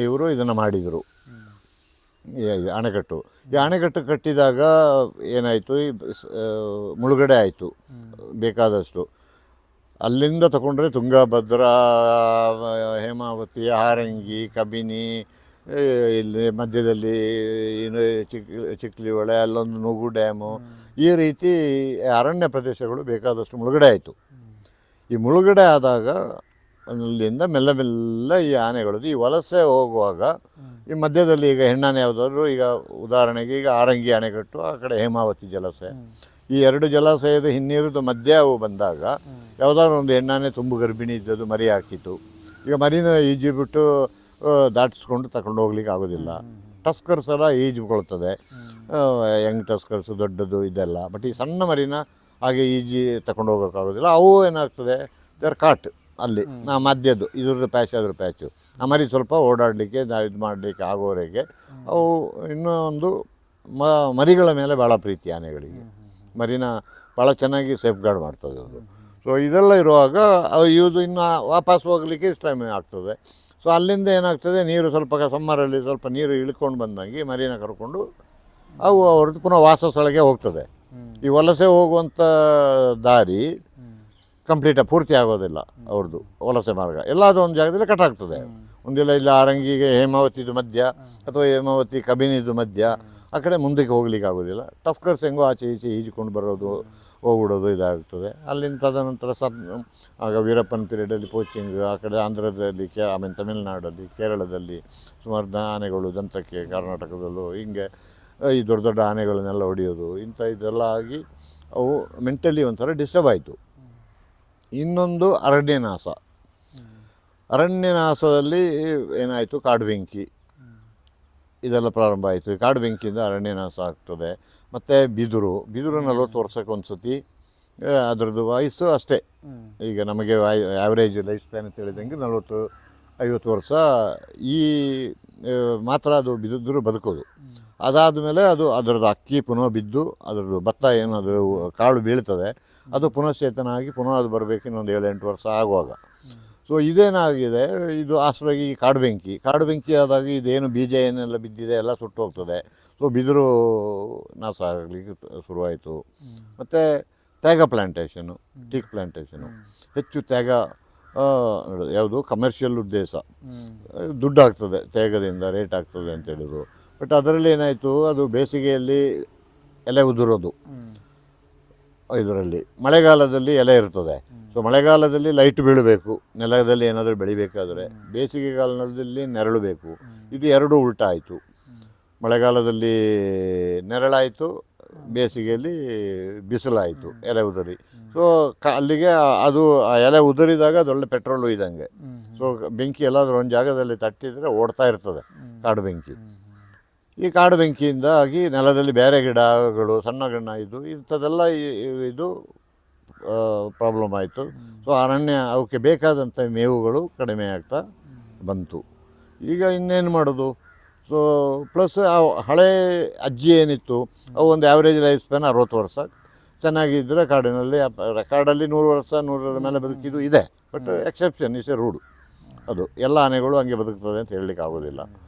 ಇವರು ಇದನ್ನು ಮಾಡಿದರು, ಈ ಅಣೆಕಟ್ಟು. ಈ ಅಣೆಕಟ್ಟು ಕಟ್ಟಿದಾಗ ಏನಾಯಿತು, ಮುಳುಗಡೆ ಆಯಿತು ಬೇಕಾದಷ್ಟು. ಅಲ್ಲಿಂದ ತಗೊಂಡ್ರೆ ತುಂಗಭದ್ರಾ, ಹೇಮಾವತಿ, ಹಾರಂಗಿ, ಕಬಿನಿ, ಇಲ್ಲಿ ಮಧ್ಯದಲ್ಲಿ ಚಿಕ್ಲಿ ಹೊಳೆ, ಅಲ್ಲೊಂದು ನುಗು ಡ್ಯಾಮು, ಈ ರೀತಿ ಅರಣ್ಯ ಪ್ರದೇಶಗಳು ಬೇಕಾದಷ್ಟು ಮುಳುಗಡೆ ಆಯಿತು. ಈ ಮುಳುಗಡೆ ಆದಾಗ ಅಲ್ಲಿಂದ ಮೆಲ್ಲ ಮೆಲ್ಲ ಈ ಆನೆಗಳದ್ದು ಈ ವಲಸೆ ಹೋಗುವಾಗ ಈ ಮಧ್ಯದಲ್ಲಿ ಈಗ ಹೆಣ್ಣಾನೆ ಯಾವುದಾದ್ರು, ಈಗ ಉದಾಹರಣೆಗೆ ಈಗ ಆರಂಗಿ ಅಣೆಕಟ್ಟು, ಆ ಕಡೆ ಹೇಮಾವತಿ ಜಲಾಶಯ, ಈ 2 ಜಲಾಶಯದ ಹಿನ್ನೀರಿದ ಮಧ್ಯೆ ಅವು ಬಂದಾಗ ಯಾವುದಾದ್ರು ಒಂದು ಹೆಣ್ಣಾನೆ ತುಂಬು ಗರ್ಭಿಣಿ ಇದ್ದದ್ದು ಮರಿ ಹಾಕಿತ್ತು. ಈಗ ಮರಿನ ಈಜಿಬಿಟ್ಟು ದಾಟಿಸ್ಕೊಂಡು ತಗೊಂಡು ಹೋಗ್ಲಿಕ್ಕೆ ಆಗೋದಿಲ್ಲ. ಟಸ್ಕರ್ಸ್ ಎಲ್ಲ ಈಜ್ಕೊಳ್ತದೆ, ಯಂಗ್ ಟಸ್ಕರ್ಸ್ ದೊಡ್ಡದು ಇದೆಲ್ಲ. ಬಟ್ ಈ ಸಣ್ಣ ಮರಿನ ಹಾಗೆ ಈಜಿ ತಗೊಂಡು ಹೋಗೋಕ್ಕಾಗೋದಿಲ್ಲ. ಅವು ಏನಾಗ್ತದೆ, ದೇರ್ ಕಾಟ್ ಅಲ್ಲಿ ಮಧ್ಯದ್ದು, ಇದ್ರದ್ದು ಪ್ಯಾಚ್ ಅದ್ರ ಪ್ಯಾಚು. ಆ ಮರಿ ಸ್ವಲ್ಪ ಓಡಾಡಲಿಕ್ಕೆ ಇದು ಮಾಡಲಿಕ್ಕೆ ಆಗೋವರೆಗೆ ಅವು ಇನ್ನೂ ಒಂದು ಮರಿಗಳ ಮೇಲೆ ಭಾಳ ಪ್ರೀತಿ ಆನೆಗಳಿಗೆ. ಮರಿನ ಭಾಳ ಚೆನ್ನಾಗಿ ಸೇಫ್ ಗಾರ್ಡ್ ಮಾಡ್ತದೆ ಅದು. ಸೊ ಇದೆಲ್ಲ ಇರುವಾಗ ಇದು ಇನ್ನು ವಾಪಸ್ ಹೋಗಲಿಕ್ಕೆ ಇಷ್ಟು ಟೈಮ್ ಆಗ್ತದೆ. ಸೊ ಅಲ್ಲಿಂದ ಏನಾಗ್ತದೆ, ನೀರು ಸ್ವಲ್ಪ ಸಮ್ಮರಲ್ಲಿ ಸ್ವಲ್ಪ ನೀರು ಇಳ್ಕೊಂಡು ಬಂದಂಗೆ ಮರಿನ ಕರ್ಕೊಂಡು ಅವು ಅವ್ರದ್ದು ಪುನಃ ವಾಸ ಸ್ಥಳಕ್ಕೆ ಹೋಗ್ತದೆ. ಈ ವಲಸೆ ಹೋಗುವಂಥ ದಾರಿ ಕಂಪ್ಲೀಟಾಗಿ ಪೂರ್ತಿ ಆಗೋದಿಲ್ಲ ಅವ್ರದ್ದು ವಲಸೆ ಮಾರ್ಗ. ಎಲ್ಲಾದರೂ ಒಂದು ಜಾಗದಲ್ಲಿ ಕಟ್ಟಾಗ್ತದೆ. ಒಂದಿಲ್ಲ ಇಲ್ಲ ಆರಂಗಿಗೆ ಹೇಮಾವತಿದು ಮಧ್ಯ ಅಥವಾ ಹೇಮಾವತಿ ಕಬಿನಿದು ಮಧ್ಯ, ಆ ಕಡೆ ಮುಂದಕ್ಕೆ ಹೋಗ್ಲಿಕ್ಕೆ ಆಗೋದಿಲ್ಲ. ಟಸ್ಕರ್ಸ್ ಹೆಂಗೋ ಆಚೆ ಈಚೆ ಈಜಿಕೊಂಡು ಬರೋದು ಹೋಗ್ಬಿಡೋದು ಇದಾಗ್ತದೆ. ಅಲ್ಲಿಂದ ತದನಂತರ ಆಗ ವೀರಪ್ಪನ ಪೀರಿಯಡಲ್ಲಿ ಪೋಚಿಂಗ್, ಆ ಕಡೆ ಆಂಧ್ರದಲ್ಲಿ ಆಮೇಲೆ ತಮಿಳುನಾಡಲ್ಲಿ, ಕೇರಳದಲ್ಲಿ ಸುಮಾರು ಆನೆಗಳು ದಂತಕ್ಕೆ, ಕರ್ನಾಟಕದಲ್ಲೂ ಹಿಂಗೆ ಈ ದೊಡ್ಡ ದೊಡ್ಡ ಆನೆಗಳನ್ನೆಲ್ಲ ಹೊಡೆಯೋದು, ಇಂಥ ಇದೆಲ್ಲ ಆಗಿ ಅವು ಮೆಂಟಲಿ ಒಂಥರ ಡಿಸ್ಟರ್ಬ್ ಆಯಿತು. ಇನ್ನೊಂದು ಅರಣ್ಯನಾಶ. ಅರಣ್ಯನಾಶದಲ್ಲಿ ಏನಾಯಿತು, ಕಾಡು ಬೆಂಕಿ ಇದೆಲ್ಲ ಪ್ರಾರಂಭ ಆಯಿತು. ಕಾಡು ಬೆಂಕಿಯಿಂದ ಅರಣ್ಯನಾಶ ಆಗ್ತದೆ. ಮತ್ತು ಬಿದಿರು 40 ವರ್ಷಕ್ಕೆ ಒಂದು ಸತಿ, ಅದರದ್ದು ವಯಸ್ಸು ಅಷ್ಟೇ. ಈಗ ನಮಗೆ ಆ್ಯಾವ್ರೇಜ್ ಲೈಫ್ ಸ್ಪ್ಯಾನ್ ಅಂತ ಹೇಳಿದಂಗೆ 40-50 ವರ್ಷ ಈ ಮಾತ್ರ ಅದು ಬಿದಿರು ಬದುಕೋದು. ಅದಾದಮೇಲೆ ಅದರದ್ದು ಅಕ್ಕಿ ಪುನಃ ಬಿದ್ದು ಅದರದ್ದು ಭತ್ತ ಏನು ಅದು ಕಾಳು ಬೀಳ್ತದೆ, ಅದು ಪುನಶ್ಚೇತನ ಆಗಿ ಪುನಃ ಅದು ಬರಬೇಕು ಇನ್ನೊಂದು 7-8 ವರ್ಷ ಆಗುವಾಗ. ಸೊ ಇದೇನಾಗಿದೆ, ಇದು ಆಶ್ರವಾಗಿ ಕಾಡು ಬೆಂಕಿ ಆದಾಗ ಇದೇನು ಬೀಜ ಏನೆಲ್ಲ ಬಿದ್ದಿದೆ ಎಲ್ಲ ಸುಟ್ಟು ಹೋಗ್ತದೆ. ಸೊ ಬಿದಿರು ನಾಶ ಆಗಲಿಕ್ಕೆ ಶುರುವಾಯಿತು. ಮತ್ತು ತೇಗ ಪ್ಲ್ಯಾಂಟೇಷನು, ಟೀಕ್ ಪ್ಲ್ಯಾಂಟೇಷನು, ಹೆಚ್ಚು ತೇಗ ಯಾವುದು ಕಮರ್ಷಿಯಲ್ ಉದ್ದೇಶ, ದುಡ್ಡು ಆಗ್ತದೆ ತೇಗದಿಂದ, ರೇಟ್ ಆಗ್ತದೆ ಅಂತ ಹೇಳಿದ್ರು. ಬಟ್ ಅದರಲ್ಲಿ ಏನಾಯಿತು, ಅದು ಬೇಸಿಗೆಯಲ್ಲಿ ಎಲೆ ಉದುರೋದು, ಇದರಲ್ಲಿ ಮಳೆಗಾಲದಲ್ಲಿ ಎಲೆ ಇರ್ತದೆ. ಸೊ ಮಳೆಗಾಲದಲ್ಲಿ ಲೈಟ್ ಬೀಳಬೇಕು, ನೆಲದಲ್ಲಿ ಏನಾದರೂ ಬೆಳಿಬೇಕಾದ್ರೆ, ಬೇಸಿಗೆಗಾಲದಲ್ಲಿ ನೆರಳು ಬೇಕು. ಇದು ಎರಡೂ ಉಲ್ಟಾ ಆಯಿತು. ಮಳೆಗಾಲದಲ್ಲಿ ನೆರಳಾಯಿತು, ಬೇಸಿಗೆಯಲ್ಲಿ ಬಿಸಿಲಾಯಿತು, ಎಲೆ ಉದುರಿ. ಸೊ ಅಲ್ಲಿಗೆ ಅದು ಆ ಎಲೆ ಉದುರಿದಾಗ ಅದೊಳ್ಳೆ ಪೆಟ್ರೋಲು ಇದ್ದಂಗೆ. ಸೊ ಬೆಂಕಿ ಎಲ್ಲಾದರೂ ಒಂದು ಜಾಗದಲ್ಲಿ ತಟ್ಟಿದರೆ ಓಡ್ತಾ ಇರ್ತದೆ ಕಾಡು ಬೆಂಕಿ. ಈ ಕಾಡು ಬೆಂಕಿಯಿಂದಾಗಿ ನೆಲದಲ್ಲಿ ಬೇರೆ ಗಿಡಗಳು, ಸಣ್ಣ ಗಿಡ ಇಂಥದ್ದೆಲ್ಲ ಇದು ಪ್ರಾಬ್ಲಮ್ ಆಯಿತು. ಸೊ ಅರಣ್ಯ ಅವಕ್ಕೆ ಬೇಕಾದಂಥ ಮೇವುಗಳು ಕಡಿಮೆ ಆಗ್ತಾ ಬಂತು. ಈಗ ಇನ್ನೇನು ಮಾಡೋದು? ಸೊ ಪ್ಲಸ್ ಆ ಹಳೆ ಅಜ್ಜಿ ಏನಿತ್ತು, ಅವು ಒಂದು ಆ್ಯಾವ್ರೇಜ್ ಲೈಫ್ ಸ್ಪ್ಯಾನ್ 60 ವರ್ಷ ಚೆನ್ನಾಗಿದ್ದರೆ ಕಾಡಿನಲ್ಲಿ, ಕಾಡಲ್ಲಿ 100 ವರ್ಷ 100ರ ಮೇಲೆ ಬದುಕಿದ್ದು ಇದೆ. ಬಟ್ ಎಕ್ಸೆಪ್ಷನ್ ಇಸ್ ಎ ರೂಢ. ಅದು ಎಲ್ಲ ಆನೆಗಳು ಹಂಗೆ ಬದುಕ್ತದೆ ಅಂತ ಹೇಳಲಿಕ್ಕೆ ಆಗೋದಿಲ್ಲ.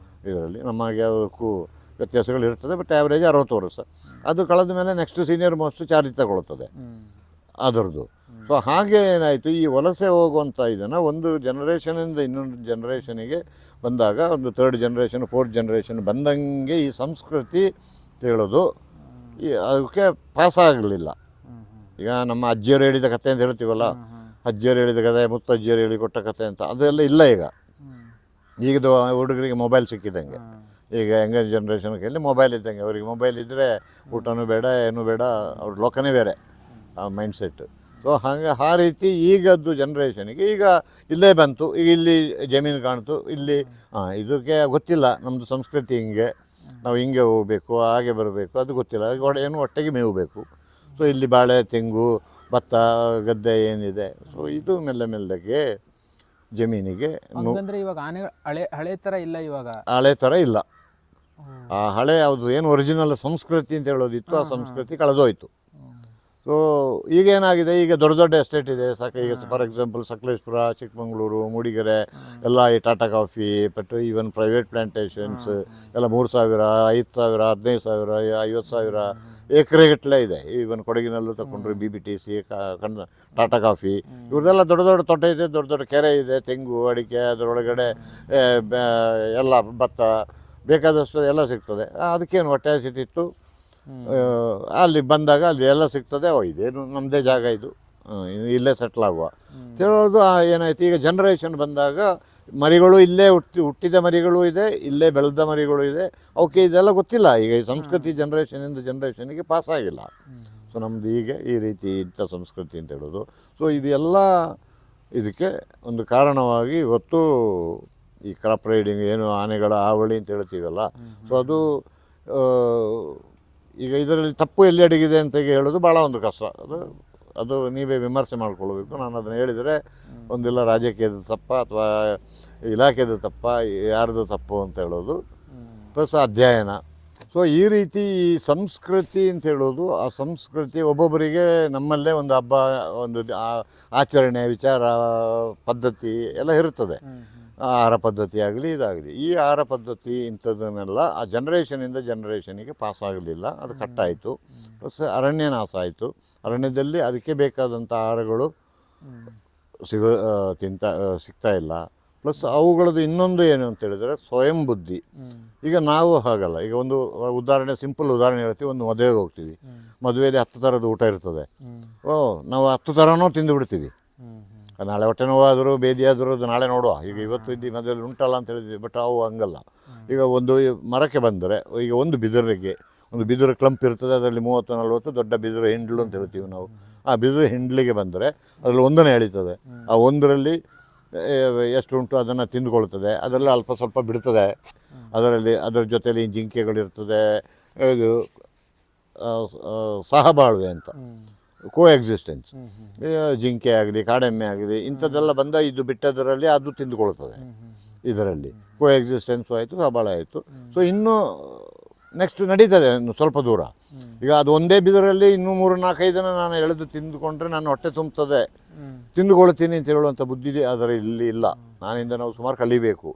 ಇದರಲ್ಲಿ ನಮಗೆ ಯಾವುದಕ್ಕೂ ವ್ಯತ್ಯಾಸಗಳು ಇರ್ತದೆ. ಬಟ್ ಆ್ಯಾವ್ರೇಜ್ 60 ವರ್ಷ. ಅದು ಕಳೆದ ಮೇಲೆ ನೆಕ್ಸ್ಟ್ ಸೀನಿಯರ್ ಮೋಸ್ಟ್ ಚಾರ್ಜ್ ತಗೊಳ್ತದೆ ಅದರದ್ದು. ಸೊ ಹಾಗೆ ಏನಾಯಿತು, ಈ ವಲಸೆ ಹೋಗುವಂಥ ಇದನ್ನು ಒಂದು ಜನ್ರೇಷನಿಂದ ಇನ್ನೊಂದು ಜನ್ರೇಷನಿಗೆ ಬಂದಾಗ, ಒಂದು 3rd ಜನರೇಷನ್ 4th ಜನರೇಷನ್ ಬಂದಂಗೆ ಈ ಸಂಸ್ಕೃತಿ ಹೇಳೋದು ಅದಕ್ಕೆ ಪಾಸ್ ಆಗಲಿಲ್ಲ. ಈಗ ನಮ್ಮ ಅಜ್ಜಿಯರು ಹೇಳಿದ ಕತೆ ಅಂತ ಹೇಳ್ತೀವಲ್ಲ, ಅಜ್ಜಿಯರು ಹೇಳಿದ ಕತೆ, ಮುತ್ತಜ್ಜಿಯರು ಹೇಳಿಕೊಟ್ಟ ಕತೆ ಅಂತ, ಅದೆಲ್ಲ ಇಲ್ಲ ಈಗ. ಈಗದು ಹುಡುಗರಿಗೆ ಮೊಬೈಲ್ ಸಿಕ್ಕಿದ್ದಂಗೆ, ಈಗ ಯಂಗರ್ ಜನ್ರೇಷನ್ ಕೈಯಲ್ಲಿ ಮೊಬೈಲ್ ಇದ್ದಂಗೆ. ಅವರಿಗೆ ಮೊಬೈಲ್ ಇದ್ದರೆ ಊಟನೂ ಬೇಡ, ಏನೂ ಬೇಡ, ಅವ್ರ ಲೋಕನೇ ಬೇರೆ ಆ ಮೈಂಡ್ಸೆಟ್. ಸೊ ಹಾಗೆ ಆ ರೀತಿ ಈಗದ್ದು ಜನ್ರೇಷನಿಗೆ ಈಗ ಇಲ್ಲೇ ಬಂತು, ಈಗ ಇಲ್ಲಿ ಜಮೀನು ಕಾಣ್ತು, ಇಲ್ಲಿ ಇದಕ್ಕೆ ಗೊತ್ತಿಲ್ಲ ನಮ್ಮದು ಸಂಸ್ಕೃತಿ ಹಿಂಗೆ, ನಾವು ಹಿಂಗೆ ಹೋಗಬೇಕು, ಹಾಗೆ ಬರಬೇಕು, ಅದು ಗೊತ್ತಿಲ್ಲ. ಏನು ಒಟ್ಟಿಗೆ ಮೇವು ಬೇಕು. ಸೊ ಇಲ್ಲಿ ಬಾಳೆ, ತೆಂಗು, ಭತ್ತ, ಗದ್ದೆ ಏನಿದೆ, ಸೊ ಇದು ಮೆಲ್ಲಗೆ ಜಮೀನಿಗೆ ಅಂದರೆ ಇವಾಗ ಆನೆ ಹಳೆ ಥರ ಇಲ್ಲ, ಇವಾಗ ಹಳೆ ಥರ ಇಲ್ಲ. ಆ ಹಳೆ ಯಾವುದು ಏನು ಒರಿಜಿನಲ್ ಸಂಸ್ಕೃತಿ ಅಂತ ಹೇಳೋದಿತ್ತು, ಆ ಸಂಸ್ಕೃತಿ ಕಳೆದೋಯ್ತು. ಸೊ ಈಗೇನಾಗಿದೆ, ಈಗ ದೊಡ್ಡ ದೊಡ್ಡ ಎಸ್ಟೇಟ್ ಇದೆ ಈಗ ಫಾರ್ ಎಕ್ಸಾಂಪಲ್ ಸಕಲೇಶ್ಪುರ, ಚಿಕ್ಕಮಗಳೂರು, ಮೂಡಿಗೆರೆ ಎಲ್ಲ ಈ Tata coffee, but even private plantations ಎಲ್ಲ 3,000, 5,000, 15,000, 50,000 ಎಕರೆಗಟ್ಟಲೆ ಇದೆ. ಈವನ್ ಕೊಡಗಿನಲ್ಲೂ ತಗೊಂಡ್ರೆ BBTC, ಟಾಟಾ ಕಾಫಿ, ಇವ್ರದ್ದೆಲ್ಲ ದೊಡ್ಡ ದೊಡ್ಡ ತೋಟ ಇದೆ, ದೊಡ್ಡ ದೊಡ್ಡ ಕೆರೆ ಇದೆ, ತೆಂಗು, ಅಡಿಕೆ, ಅದರೊಳಗಡೆ ಎಲ್ಲ ಭತ್ತ ಬೇಕಾದಷ್ಟು ಎಲ್ಲ ಸಿಗ್ತದೆ. ಅದಕ್ಕೇನು ಹೊಟ್ಟೆ ಹಸಿತಿತ್ತು, ಅಲ್ಲಿ ಬಂದಾಗ ಅಲ್ಲಿ ಎಲ್ಲ ಸಿಗ್ತದೆ. ಇದೇನು ನಮ್ಮದೇ ಜಾಗ, ಇದು ಇಲ್ಲೇ ಸೆಟ್ಲ್ ಆಗುವ ಹೇಳೋದು. ಏನಾಯ್ತು, ಈಗ ಜನ್ರೇಷನ್ ಬಂದಾಗ ಮರಿಗಳು ಇಲ್ಲೇ ಹುಟ್ಟಿದ ಮರಿಗಳು ಇದೆ, ಇಲ್ಲೇ ಬೆಳೆದ ಮರಿಗಳು ಇದೆ. ಅವಕ್ಕೆ ಇದೆಲ್ಲ ಗೊತ್ತಿಲ್ಲ. ಈಗ ಈ ಸಂಸ್ಕೃತಿ ಜನ್ರೇಷನಿಂದ ಜನ್ರೇಷನಿಗೆ ಪಾಸ್ ಆಗಿಲ್ಲ. ಸೊ ನಮ್ಮದು ಹೀಗೆ ಈ ರೀತಿ ಇಂಥ ಸಂಸ್ಕೃತಿ ಅಂತ ಹೇಳೋದು. ಸೊ ಇದೆಲ್ಲ ಇದಕ್ಕೆ ಒಂದು ಕಾರಣವಾಗಿ ಇವತ್ತು ಈ ಕ್ರಾಪ್ ರೈಡಿಂಗ್, ಏನು ಆನೆಗಳ ಹಾವಳಿ ಅಂತ ಹೇಳ್ತೀವಲ್ಲ, ಸೊ ಅದು ಈಗ ಇದರಲ್ಲಿ ತಪ್ಪು ಎಲ್ಲಿ ಅಡಗಿದೆ ಅಂತ ಹೇಳೋದು ಭಾಳ ಒಂದು ಕಷ್ಟ. ಅದು ನೀವೇ ವಿಮರ್ಶೆ ಮಾಡ್ಕೊಳ್ಬೇಕು. ನಾನು ಅದನ್ನು ಹೇಳಿದರೆ ಒಂದಿಲ್ಲ ರಾಜಕೀಯದ ತಪ್ಪ ಅಥವಾ ಇಲಾಖೆದ ತಪ್ಪ, ಯಾರ್ದು ತಪ್ಪು ಅಂತ ಹೇಳೋದು, ಪ್ಲಸ್ ಅಧ್ಯಯನ. ಸೊ ಈ ರೀತಿ ಈ ಸಂಸ್ಕೃತಿ ಅಂತ ಹೇಳೋದು, ಆ ಸಂಸ್ಕೃತಿ ಒಬ್ಬೊಬ್ಬರಿಗೆ ನಮ್ಮಲ್ಲೇ ಒಂದು ಹಬ್ಬ, ಒಂದು ಆಚರಣೆ, ವಿಚಾರ, ಪದ್ಧತಿ ಎಲ್ಲ ಇರ್ತದೆ. ಆಹಾರ ಪದ್ಧತಿ ಆಗಲಿ, ಇದಾಗಲಿ. ಈ ಆಹಾರ ಪದ್ಧತಿ ಇಂಥದ್ದನ್ನೆಲ್ಲ ಆ ಜನ್ರೇಷನಿಂದ ಜನ್ರೇಷನಿಗೆ ಪಾಸ್ ಆಗಲಿಲ್ಲ. ಅದು ಕಟ್ಟಾಯಿತು. ಪ್ಲಸ್ ಅರಣ್ಯ ನಾಶ ಆಯಿತು. ಅರಣ್ಯದಲ್ಲಿ ಅದಕ್ಕೆ ಬೇಕಾದಂಥ ಆಹಾರಗಳು ಸಿಗ್ತಾ ಇಲ್ಲ. ಪ್ಲಸ್ ಅವುಗಳದ್ದು ಇನ್ನೊಂದು ಏನು ಅಂತ ಹೇಳಿದರೆ ಸ್ವಯಂ ಬುದ್ಧಿ. ಈಗ ನಾವು ಹಾಗಲ್ಲ. ಈಗ ಒಂದು ಉದಾಹರಣೆ, ಸಿಂಪಲ್ ಉದಾಹರಣೆ ಹೇಳ್ತೀವಿ. ಒಂದು ಮದುವೆಗೆ ಹೋಗ್ತೀವಿ, ಮದುವೆಯಲ್ಲಿ 10 ಥರದ ಊಟ ಇರ್ತದೆ. ನಾವು 10 ಥರನೂ ತಿಂದು ಬಿಡ್ತೀವಿ. ನಾಳೆ ಹೊಟ್ಟೆ ನೋವಾದರೂ, ಬೇದಿ ಆದರೂ ಅದು ನಾಳೆ ನೋಡುವ, ಈಗ ಇವತ್ತು ಇದ್ದು ಮದುವೆಯಲ್ಲಿ ಉಂಟಲ್ಲ ಅಂತ ಹೇಳಿದ್ವಿ. ಬಟ್ ಅವು ಹಂಗಲ್ಲ. ಈಗ ಒಂದು ಮರಕ್ಕೆ ಬಂದರೆ, ಈಗ ಒಂದು ಬಿದಿರು ಕ್ಲಂಪ್ ಇರ್ತದೆ, ಅದರಲ್ಲಿ 30-40 ದೊಡ್ಡ ಬಿದಿರು ಹಿಂಡ್ಲು ಅಂತ ಹೇಳ್ತೀವಿ ನಾವು. ಆ ಬಿದಿರು ಹಿಂಡ್ಲಿಗೆ ಬಂದರೆ ಅದರಲ್ಲಿ ಒಂದನ್ನು ಎಳೀತದೆ. ಆ ಒಂದರಲ್ಲಿ ಎಷ್ಟು ಉಂಟು ಅದನ್ನು ತಿಂದುಕೊಳ್ತದೆ. ಅದರಲ್ಲಿ ಅಲ್ಪ ಸ್ವಲ್ಪ ಬಿಡ್ತದೆ. ಅದರ ಜೊತೆಯಲ್ಲಿ ಜಿಂಕೆಗಳಿರ್ತದೆ. ಇದು ಸಹಬಾಳ್ವೆ ಅಂತ, ಕೋ ಎಕ್ಸಿಸ್ಟೆನ್ಸ್. ಜಿಂಕೆ ಆಗಲಿ, ಕಾಡೆಮ್ಮೆ ಆಗಲಿ, ಇಂಥದ್ದೆಲ್ಲ ಬಂದ ಇದು ಬಿಟ್ಟದರಲ್ಲಿ ಅದು ತಿಂದುಕೊಳ್ತದೆ. ಇದರಲ್ಲಿ ಕೋ ಎಕ್ಸಿಸ್ಟೆನ್ಸು ಆಯಿತು, ಸಹಬಾಳ್ವೆ ಆಯಿತು. ಸೊ ಇನ್ನೂ ನೆಕ್ಸ್ಟ್ ನಡೀತದೆ ಒಂದು ಸ್ವಲ್ಪ ದೂರ. ಈಗ ಅದು ಒಂದೇ ಬಿದಿರಲ್ಲಿ ಇನ್ನೂ 3-4 ದಿನ ನಾನು ಎಳೆದು ತಿಂದುಕೊಂಡ್ರೆ ನಾನು ಹೊಟ್ಟೆ ತುಂಬುತ್ತದೆ, ತಿಂದುಕೊಳ್ತೀನಿ ಅಂತ ಹೇಳುವಂಥ ಬುದ್ಧಿ ಅದರ ಇಲ್ಲಿ ಇಲ್ಲ. ನಾನಿಂದ ನಾವು ಸುಮಾರು ಕಲಿಬೇಕು.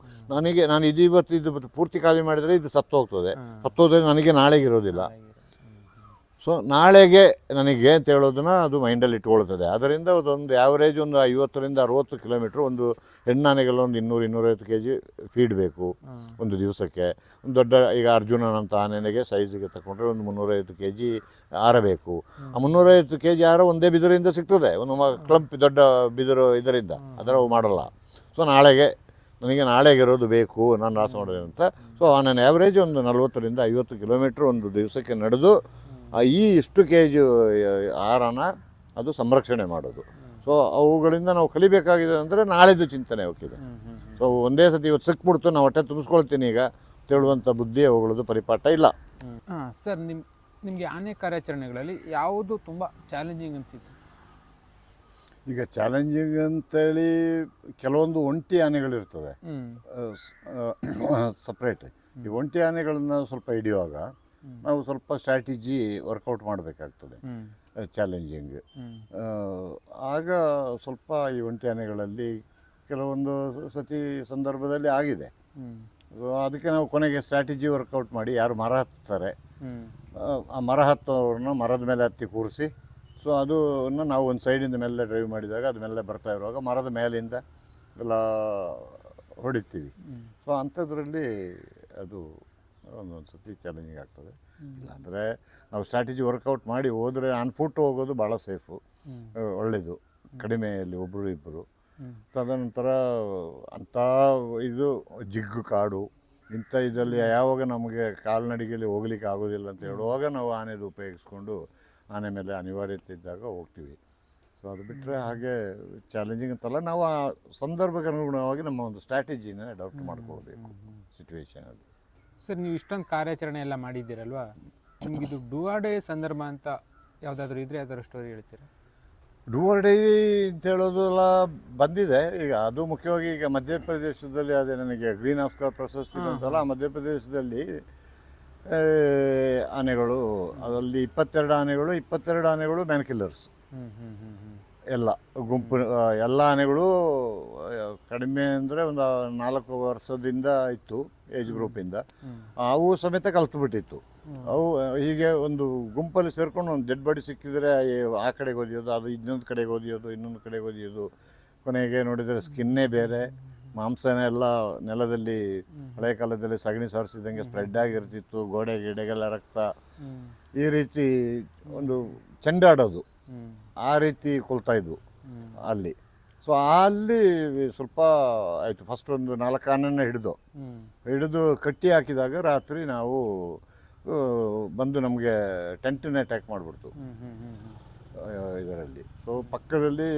ನಾನು ಇದು ಪೂರ್ತಿ ಖಾಲಿ ಮಾಡಿದರೆ ಇದು ಸತ್ತೋಗ್ತದೆ. ಸತ್ತೋದ್ರೆ ನನಗೆ ನಾಳೆಗೆ ಇರೋದಿಲ್ಲ. ಸೊ ನಾಳೆಗೆ ನನಗೆ ಅಂತ ಹೇಳೋದನ್ನ ಅದು ಮೈಂಡಲ್ಲಿ ಇಟ್ಕೊಳ್ತದೆ. ಅದರಿಂದ ಅದೊಂದು ಆ್ಯಾವ್ರೇಜ್ ಒಂದು 50-60 ಕಿಲೋಮೀಟ್ರ್ ಒಂದು ಹೆಣ್ಣಾನೆಗೆಲ್ಲ ಒಂದು 200-250 kg ಫೀಡ್ ಬೇಕು ಒಂದು ದಿವಸಕ್ಕೆ. ಒಂದು ದೊಡ್ಡ ಈಗ ಅರ್ಜುನನಂಥ ಆನೆಗೆ ಸೈಜಿಗೆ ತಗೊಂಡ್ರೆ ಒಂದು 350 kg ಆಹಾರ ಬೇಕು. ಆ 350 kg ಆಹಾರ ಒಂದೇ ಬಿದಿರಿಂದ ಸಿಗ್ತದೆ, ಒಂದು ಕ್ಲಂಪ್ ದೊಡ್ಡ ಬಿದಿರು ಇದರಿಂದ, ಅದರ ಮಾಡಲ್ಲ. ಸೊ ನನಗೆ ನಾಳೆಗೆ ಇರೋದು ಬೇಕು, ನಾನು ರಾಸ ಮಾಡೋದು ಅಂತ. ಸೊ ನಾನು ಆ್ಯಾವ್ರೇಜ್ ಒಂದು 40-50 ಕಿಲೋಮೀಟ್ರ್ ಒಂದು ದಿವಸಕ್ಕೆ ನಡೆದು ಇಷ್ಟು kg ಆಹಾರನ ಅದು ಸಂರಕ್ಷಣೆ ಮಾಡೋದು. ಸೊ ಅವುಗಳಿಂದ ನಾವು ಕಲಿಬೇಕಾಗಿದೆ ಅಂದರೆ ನಾಳೆದು ಚಿಂತನೆ ಹೋಗಿದೆ. ಸೊ ಒಂದೇ ಸತಿ ಇವತ್ತು ಸಿಕ್ಬಿಡ್ತು ನಾವು ಹೊಟ್ಟೆ ತುಂಬಿಸ್ಕೊಳ್ತೀನಿ ಈಗ ಹೇಳುವಂಥ ಬುದ್ಧಿ ಅವುಗಳದ್ದು ಪರಿಪಾಠ ಇಲ್ಲ. ಸರ್, ನಿಮಗೆ ಆನೆ ಕಾರ್ಯಾಚರಣೆಗಳಲ್ಲಿ ಯಾವುದು ತುಂಬ ಚಾಲೆಂಜಿಂಗ್ ಅನಿಸಿತ್ತು? ಈಗ ಚಾಲೆಂಜಿಂಗ್ ಅಂತೇಳಿ ಕೆಲವೊಂದು ಒಂಟಿ ಆನೆಗಳಿರ್ತವೆ ಸಪ್ರೇಟ್. ಈ ಒಂಟಿ ಆನೆಗಳನ್ನು ಸ್ವಲ್ಪ ಹಿಡಿಯುವಾಗ ನಾವು ಸ್ವಲ್ಪ ಸ್ಟ್ರಾಟಜಿ ವರ್ಕೌಟ್ ಮಾಡಬೇಕಾಗ್ತದೆ, ಚಾಲೆಂಜಿಂಗ್. ಆಗ ಸ್ವಲ್ಪ ಈ ಒಂಟಿ ಆನೆಗಳಲ್ಲಿ ಕೆಲವೊಂದು ಸಂದರ್ಭದಲ್ಲಿ ಆಗಿದೆ. ಅದಕ್ಕೆ ನಾವು ಕೊನೆಗೆ ಸ್ಟ್ರಾಟಜಿ ವರ್ಕೌಟ್ ಮಾಡಿ ಯಾರು ಮರ ಹತ್ತಾರೆ ಆ ಮರ ಹತ್ತೋರನ್ನ ಮರದ ಮೇಲೆ ಹತ್ತಿ ಕೂರಿಸಿ, ಸೊ ಅದನ್ನು ನಾವು ಒಂದು ಸೈಡಿಂದ ಮೇಲೆ ಡ್ರೈವ್ ಮಾಡಿದಾಗ ಅದು ಮೇಲೆ ಬರ್ತಾ ಇರುವಾಗ ಮರದ ಮೇಲಿಂದ ಎಲ್ಲ ಹೊಡಿತೀವಿ. ಸೊ ಅಂಥದ್ರಲ್ಲಿ ಅದು ಒಂದೊಂದು ಸತಿ ಚಾಲೆಂಜಿಂಗ್ ಆಗ್ತದೆ. ಇಲ್ಲಾಂದರೆ ನಾವು ಸ್ಟ್ರಾಟಜಿ ವರ್ಕೌಟ್ ಮಾಡಿ ಹೋದರೆ ಆನ್ ಫುಟ್ ಹೋಗೋದು ಭಾಳ ಸೇಫು, ಒಳ್ಳೆಯದು. ಕಡಿಮೆಯಲ್ಲಿ ಒಬ್ಬರು ಇಬ್ಬರು. ತದನಂತರ ಅಂಥ ಇದು ಜಿಗ್ಗು ಕಾಡು ಇಂಥ ಇದರಲ್ಲಿ ಯಾವಾಗ ನಮಗೆ ಕಾಲ್ನಡಿಗೆಯಲ್ಲಿ ಹೋಗ್ಲಿಕ್ಕೆ ಆಗೋದಿಲ್ಲ ಅಂತ ಹೇಳುವಾಗ ನಾವು ಆನೆದು ಉಪಯೋಗಿಸ್ಕೊಂಡು ಆನೆ ಮೇಲೆ ಅನಿವಾರ್ಯತೆ ಇದ್ದಾಗ ಹೋಗ್ತೀವಿ. ಸೊ ಅದು ಬಿಟ್ಟರೆ ಹಾಗೆ ಚಾಲೆಂಜಿಂಗ್ ಅಂತಲ್ಲ, ನಾವು ಆ ಸಂದರ್ಭಕ್ಕೆ ಅನುಗುಣವಾಗಿ ನಮ್ಮ ಒಂದು ಸ್ಟ್ರಾಟಜಿನ ಅಡಾಪ್ಟ್ ಮಾಡ್ಕೊಳ್ಬೇಕು ಸಿಚುವೇಶನಲ್ಲಿ. ಸರ್, ನೀವು ಇಷ್ಟೊಂದು ಕಾರ್ಯಾಚರಣೆ ಎಲ್ಲ ಮಾಡಿದ್ದೀರಲ್ವಾ, ನಿಮಗಿದು ಡೂ ಆರ್ ಡೇ ಸಂದರ್ಭ ಅಂತ ಯಾವುದಾದ್ರೂ ಇದ್ದರೆ ಯಾವ್ದಾದ್ರು ಸ್ಟೋರಿ ಹೇಳ್ತೀರಾ? ಡೂ ಆರ್ ಡೇ ಅಂತ ಹೇಳೋದೆಲ್ಲ ಬಂದಿದೆ. ಈಗ ಅದು ಮುಖ್ಯವಾಗಿ ಈಗ ಮಧ್ಯಪ್ರದೇಶದಲ್ಲಿ ಅದೇ ನನಗೆ ಗ್ರೀನ್ ಆಸ್ಕರ್ ಪ್ರಶಸ್ತಿ ಬಂತಲ್ಲ, ಮಧ್ಯಪ್ರದೇಶದಲ್ಲಿ ಆನೆಗಳು, ಅದರಲ್ಲಿ 22 ಆನೆಗಳು ಮ್ಯಾನ್ ಕಿಲ್ಲರ್ಸ್ ಎಲ್ಲ ಗುಂಪು. ಎಲ್ಲ ಆನೆಗಳು ಕಡಿಮೆ ಅಂದರೆ ಒಂದು 4 ವರ್ಷದಿಂದ ಇತ್ತು ಏಜ್ ಗ್ರೂಪಿಂದ, ಅವು ಸಮೇತ ಕಲ್ತುಬಿಟ್ಟಿತ್ತು. ಅವು ಹೀಗೆ ಒಂದು ಗುಂಪಲ್ಲಿ ಸೇರ್ಕೊಂಡು ಒಂದು ಡೆಡ್ ಬಾಡಿ ಸಿಕ್ಕಿದರೆ ಆ ಕಡೆಗೆ ಒದಿಯೋದು, ಅದು ಇನ್ನೊಂದು ಕಡೆಗೆ ಒದಿಯೋದು, ಇನ್ನೊಂದು ಕಡೆಗೆ ಒದಿಯೋದು. ಕೊನೆಗೆ ನೋಡಿದರೆ ಸ್ಕಿನ್ನೇ ಬೇರೆ, ಮಾಂಸನೇ ಎಲ್ಲ ನೆಲದಲ್ಲಿ ಹಳೆ ಕಾಲದಲ್ಲಿ ಸಗಣಿ ಸಾರಿಸಿದಂಗೆ ಸ್ಪ್ರೆಡ್ ಆಗಿರ್ತಿತ್ತು, ಗೋಡೆ ಗಿಡೆಗೆಲ್ಲ ರಕ್ತ, ಈ ರೀತಿ ಒಂದು ಚೆಂಡಾಡೋದು ಆ ರೀತಿ ಕೊಲ್ತಾ ಇದ್ವು ಅಲ್ಲಿ. ಸೊ ಅಲ್ಲಿ ಸ್ವಲ್ಪ ಆಯಿತು. ಫಸ್ಟ್ ಒಂದು 4 ಆನೆನ ಹಿಡಿದು ಕಟ್ಟಿ ಹಾಕಿದಾಗ ರಾತ್ರಿ ನಾವು ಬಂದು ನಮಗೆ ಟೆಂಟನ್ನೇ ಅಟ್ಯಾಕ್ ಮಾಡಿಬಿಡ್ತು ಇದರಲ್ಲಿ. ಸೊ ಪಕ್ಕದಲ್ಲಿ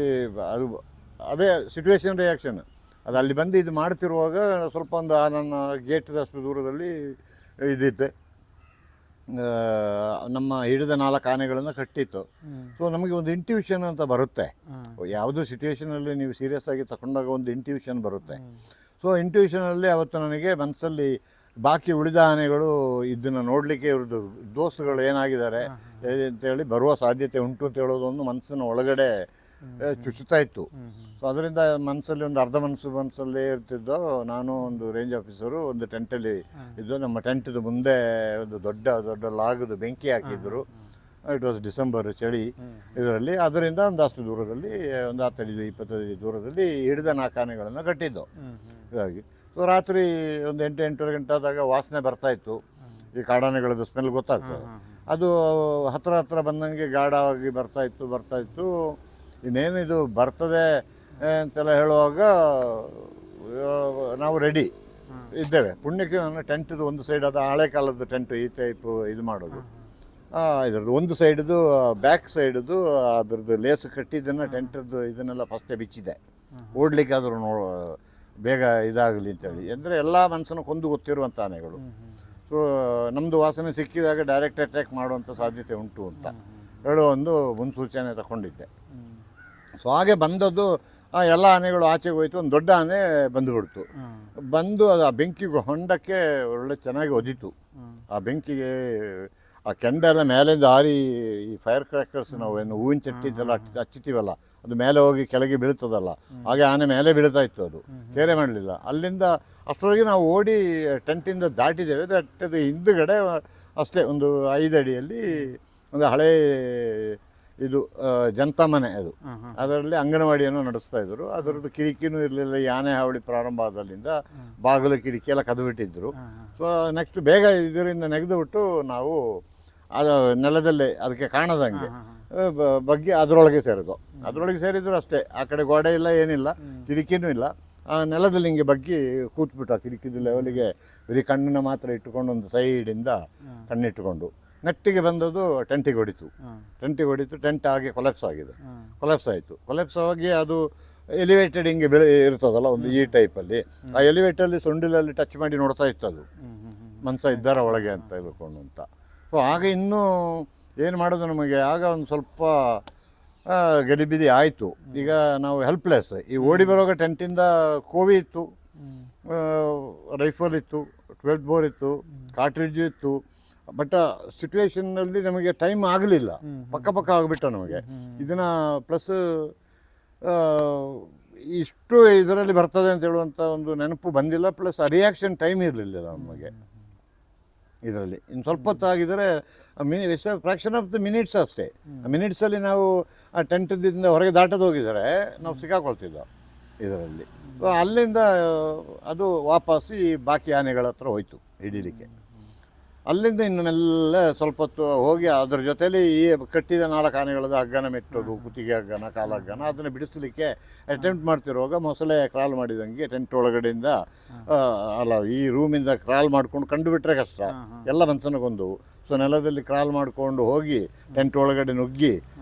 ಅದು ಅದೇ ಸಿಚುವೇಶನ್ ರಿಯಾಕ್ಷನ್. ಅದು ಅಲ್ಲಿ ಬಂದು ಇದು ಮಾಡ್ತಿರುವಾಗ ಸ್ವಲ್ಪ ಒಂದು ನನ್ನ ಗೇಟ್ದಷ್ಟು ದೂರದಲ್ಲಿ ಇದಿತ್ತೆ, ನಮ್ಮ ಹಿಡಿದ 4 ಆನೆಗಳನ್ನು ಕಟ್ಟಿತ್ತು. ಸೊ ನಮಗೆ ಒಂದು ಇಂಟ್ಯೂಷನ್ ಅಂತ ಬರುತ್ತೆ, ಯಾವುದೋ ಸಿಚುವೇಷನಲ್ಲಿ ನೀವು ಸೀರಿಯಸ್ ಆಗಿ ತಗೊಂಡಾಗ ಒಂದು ಇಂಟ್ಯೂಷನ್ ಬರುತ್ತೆ. ಸೊ ಇಂಟ್ಯೂಷನಲ್ಲಿ ಅವತ್ತು ನನಗೆ ಮನಸ್ಸಲ್ಲಿ ಬಾಕಿ ಉಳಿದ ಆನೆಗಳು ಇದನ್ನು ನೋಡಲಿಕ್ಕೆ ಇವ್ರದ್ದು ದೋಸ್ತುಗಳು ಏನಾಗಿದ್ದಾರೆ ಅಂತೇಳಿ ಬರುವ ಸಾಧ್ಯತೆ ಉಂಟು ಅಂತ ಹೇಳೋದೊಂದು ಮನಸ್ಸಿನ ಒಳಗಡೆ ಚುಚ್ಚುತ್ತಾ ಇತ್ತು. ಸೊ ಅದರಿಂದ ಮನಸ್ಸಲ್ಲಿ ಒಂದು ಅರ್ಧ ಮನಸ್ಸಲ್ಲೇ ಇರ್ತಿದ್ದೋ. ನಾನು ಒಂದು ರೇಂಜ್ ಆಫೀಸರು ಒಂದು ಟೆಂಟಲ್ಲಿ ಇದ್ದು, ನಮ್ಮ ಟೆಂಟ್ದು ಮುಂದೆ ಒಂದು ದೊಡ್ಡ ಲಾಗದು ಬೆಂಕಿ ಹಾಕಿದ್ರು. ಇಟ್ ವಾಸ್ ಡಿಸೆಂಬರ್, ಚಳಿ ಇದರಲ್ಲಿ. ಅದರಿಂದ ಒಂದಷ್ಟು ದೂರದಲ್ಲಿ ಒಂದು 10-20 ದೂರದಲ್ಲಿ ಹಿಡಿದ 4 ಆನೆಗಳನ್ನು ಕಟ್ಟಿದ್ದು ಹೀಗಾಗಿ. ಸೊ ರಾತ್ರಿ ಒಂದು 8-8:30 ಗಂಟೆ ಆದಾಗ ವಾಸನೆ ಬರ್ತಾಯಿತ್ತು, ಈ ಕಾಡಾನೆಗಳದ್ದು ಸ್ಮೆಲ್ ಗೊತ್ತಾಗ್ತದೆ. ಅದು ಹತ್ರ ಬಂದಂಗೆ ಗಾಢವಾಗಿ ಬರ್ತಾಯಿತ್ತು. ಇನ್ನೇನು ಇದು ಬರ್ತದೆ ಅಂತೆಲ್ಲ ಹೇಳುವಾಗ ನಾವು ರೆಡಿ ಇದ್ದೇವೆ. ಪುಣ್ಯಕ್ಕೆ ನಾನು ಟೆಂಟ್ದು ಒಂದು ಸೈಡ್, ಅದು ಹಳೆ ಕಾಲದ ಟೆಂಟ್ ಈ ಟೈಪು ಇದು ಮಾಡೋದು, ಇದ್ರದ್ದು ಒಂದು ಸೈಡ್ದು ಬ್ಯಾಕ್ ಸೈಡ್ದು ಅದ್ರದ್ದು ಲೇಸು ಕಟ್ಟಿದ್ದನ್ನು ಟೆಂಟದ್ದು ಇದನ್ನೆಲ್ಲ ಫಸ್ಟೇ ಬಿಚ್ಚಿದೆ, ಓಡಲಿಕ್ಕೆ ಆದರೂ ಬೇಗ ಇದಾಗಲಿ ಅಂತೇಳಿ. ಅಂದರೆ ಎಲ್ಲ ಮನುಷ್ಯನ ಕೊಂದು ಗೊತ್ತಿರುವಂಥ ಆನೆಗಳು. ಸೊ ನಮ್ಮದು ವಾಸನೆ ಸಿಕ್ಕಿದಾಗ ಡೈರೆಕ್ಟ್ ಅಟ್ಯಾಕ್ ಮಾಡುವಂಥ ಸಾಧ್ಯತೆ ಉಂಟು ಅಂತ ಹೇಳೋ ಒಂದು ಮುನ್ಸೂಚನೆ ತಗೊಂಡಿದ್ದೆ. ಸೊ ಹಾಗೆ ಬಂದದ್ದು ಎಲ್ಲ ಆನೆಗಳು ಆಚೆಗೆ ಹೋಯ್ತು. ಒಂದು ದೊಡ್ಡ ಆನೆ ಬಂದುಬಿಡ್ತು. ಬಂದು ಅದು ಆ ಬೆಂಕಿಗೆ ಹೊಂಡಕ್ಕೆ ಒಳ್ಳೆ ಚೆನ್ನಾಗಿ ಒದಿತು. ಆ ಬೆಂಕಿಗೆ ಆ ಕೆಂಡ ಎಲ್ಲ ಮೇಲಿಂದ ಹಾರಿ ಈ ಫೈರ್ ಕ್ರ್ಯಾಕರ್ಸ್ ನಾವು ಏನು ಹೂವಿನ ಚಟ್ಟಿದ್ದೆಲ್ಲ ಹಚ್ಚುತ್ತೀವಲ್ಲ, ಅದು ಮೇಲೆ ಹೋಗಿ ಕೆಳಗೆ ಬೀಳ್ತದಲ್ಲ, ಹಾಗೆ ಆನೆ ಮೇಲೆ ಬೀಳ್ತಾ ಇತ್ತು. ಅದು ಕೇರೆ ಮಾಡಲಿಲ್ಲ. ಅಲ್ಲಿಂದ ಅಷ್ಟರೊಳಗೆ ನಾವು ಓಡಿ ಟೆಂಟಿಂದ ದಾಟಿದ್ದೇವೆ. ದಾಟದ ಹಿಂದುಗಡೆ ಅಷ್ಟೇ ಒಂದು 5 ಅಡಿಯಲ್ಲಿ ಒಂದು ಹಳೇ ಇದು ಜನತಾ ಮನೆ, ಅದು ಅದರಲ್ಲಿ ಅಂಗನವಾಡಿಯನ್ನು ನಡೆಸ್ತಾ ಇದ್ರು. ಅದರದ್ದು ಕಿಟಕಿನೂ ಇರಲಿಲ್ಲ. ಈ ಆನೆ ಹಾವಳಿ ಪ್ರಾರಂಭ ಆದಲ್ಲಿಂದ ಬಾಗಿಲು ಕಿಟಕಿ ಎಲ್ಲ ಕದ್ದುಬಿಟ್ಟಿದ್ರು. ಸೊ ನೆಕ್ಸ್ಟ್ ಬೇಗ ಇದರಿಂದ ನೆಗೆದುಬಿಟ್ಟು ನಾವು ಅದು ನೆಲದಲ್ಲೇ ಅದಕ್ಕೆ ಕಾಣದಂಗೆ ಬಗ್ಗೆ ಅದರೊಳಗೆ ಸೇರಿದ್ದು. ಅದರೊಳಗೆ ಸೇರಿದ್ರು ಅಷ್ಟೇ, ಆ ಕಡೆ ಗೋಡೆ ಇಲ್ಲ, ಏನಿಲ್ಲ, ಕಿಟಕಿನೂ ಇಲ್ಲ. ಆ ನೆಲದಲ್ಲಿ ಹಿಂಗೆ ಬಗ್ಗಿ ಕೂತ್ಬಿಟ್ಟು ಆ ಕಿಟಕಿದ ಲೆವೆಲಿಗೆ ಬರೀ ಕಣ್ಣನ್ನ ಮಾತ್ರ ಇಟ್ಟುಕೊಂಡು ಒಂದು ಸೈಡಿಂದ ಕಣ್ಣಿಟ್ಟುಕೊಂಡು ನೆಟ್ಟಿಗೆ ಬಂದದ್ದು ಟೆಂಟಿಗೆ ಹೊಡಿತು. ಟೆಂಟ್ ಆಗಿ ಕೊಲೆಪ್ಸ್ ಆಗಿದೆ. ಕೊಲೆಪ್ಸ್ ಆಯಿತು. ಕೊಲೆಪ್ಸ್ ಆಗಿ ಅದು ಎಲಿವೇಟೆಡ್ ಹಿಂಗೆ ಇರ್ತದಲ್ಲ ಒಂದು ಈ ಟೈಪಲ್ಲಿ, ಆ ಎಲಿವೇಟರಲ್ಲಿ ಸೊಂಡಿಲಲ್ಲಿ ಟಚ್ ಮಾಡಿ ನೋಡ್ತಾ ಇತ್ತು ಅದು ಮನ್ಸ ಇದ್ದಾರ ಒಳಗೆ ಅಂತ ಹೇಳ್ಕೊಂಡು ಅಂತ. ಸೊ ಆಗ ಇನ್ನೂ ಏನು ಮಾಡೋದು ನಮಗೆ, ಆಗ ಒಂದು ಸ್ವಲ್ಪ ಗಡಿಬಿಡಿ ಆಯಿತು. ಈಗ ನಾವು ಹೆಲ್ಪ್ಲೆಸ್. ಈ ಓಡಿ ಬರುವಾಗ ಟೆಂಟಿಂದ ಕೋವಿ ಇತ್ತು, ರೈಫಲ್ ಇತ್ತು, 12 ಬೋರ್ ಇತ್ತು, ಕಾರ್ಟ್ರಿಡ್ಜ್ ಇತ್ತು. ಬಟ್ ಸಿಚುವೇಶನ್ನಲ್ಲಿ ನಮಗೆ ಟೈಮ್ ಆಗಲಿಲ್ಲ, ಪಕ್ಕ ಆಗಿಬಿಟ್ಟ ನಮಗೆ. ಇದನ್ನು ಪ್ಲಸ್ ಇಷ್ಟು ಇದರಲ್ಲಿ ಬರ್ತದೆ ಅಂತ ಹೇಳುವಂಥ ಒಂದು ನೆನಪು ಬಂದಿಲ್ಲ. ಪ್ಲಸ್ ರಿಯಾಕ್ಷನ್ ಟೈಮ್ ಇರಲಿಲ್ಲ ನಮಗೆ ಇದರಲ್ಲಿ. ಇನ್ನು ಸ್ವಲ್ಪ ಹೊತ್ತಾಗಿದ್ದರೆ ಫ್ರ್ಯಾಕ್ಷನ್ ಆಫ್ ದ ಮಿನಿಟ್ಸ್ ಅಷ್ಟೇ. ಮಿನಿಟ್ಸಲ್ಲಿ ನಾವು ಆ ಟೆಂಟದಿಂದ ಹೊರಗೆ ದಾಟದ ಹೋಗಿದರೆ ನಾವು ಸಿಕ್ಕಾಕೊಳ್ತಿದ್ದೋ ಇದರಲ್ಲಿ. ಅಲ್ಲಿಂದ ಅದು ವಾಪಸ್ ಈ ಬಾಕಿ ಆನೆಗಳ ಹತ್ರ ಹೋಯ್ತು ಹಿಡೀಲಿಕ್ಕೆ. ಅಲ್ಲಿಂದ ಇನ್ನು ಮೆಲ್ಲ ಸ್ವಲ್ಪ ಹೊತ್ತು ಹೋಗಿ ಅದರ ಜೊತೆಲಿ ಈ ಕಟ್ಟಿದ 4 ಆನೆಗಳದ್ದು ಹಗ್ಗನ ಮೆಟ್ಟೋದು, ಕುತ್ತಿಗೆ ಹಗ್ಗನ, ಕಾಲ ಹಗ್ಗನ, ಅದನ್ನು ಬಿಡಿಸಲಿಕ್ಕೆ ಅಟೆಂಪ್ಟ್ ಮಾಡ್ತಿರುವಾಗ ಮೊಸಳೆ ಕ್ರಾಲ್ ಮಾಡಿದಂಗೆ ಟೆಂಟ್ ಒಳಗಡೆಯಿಂದ ಈ ರೂಮಿಂದ ಕ್ರಾಲ್ ಮಾಡ್ಕೊಂಡು ಕಂಡುಬಿಟ್ರೆ ಕಷ್ಟ, ಎಲ್ಲ ಮನ್ಸನಗೊಂದು. ಸೊ ನೆಲದಲ್ಲಿ ಕ್ರಾಲ್ ಮಾಡಿಕೊಂಡು ಹೋಗಿ ಟೆಂಟ್ ಒಳಗಡೆ ನುಗ್ಗಿ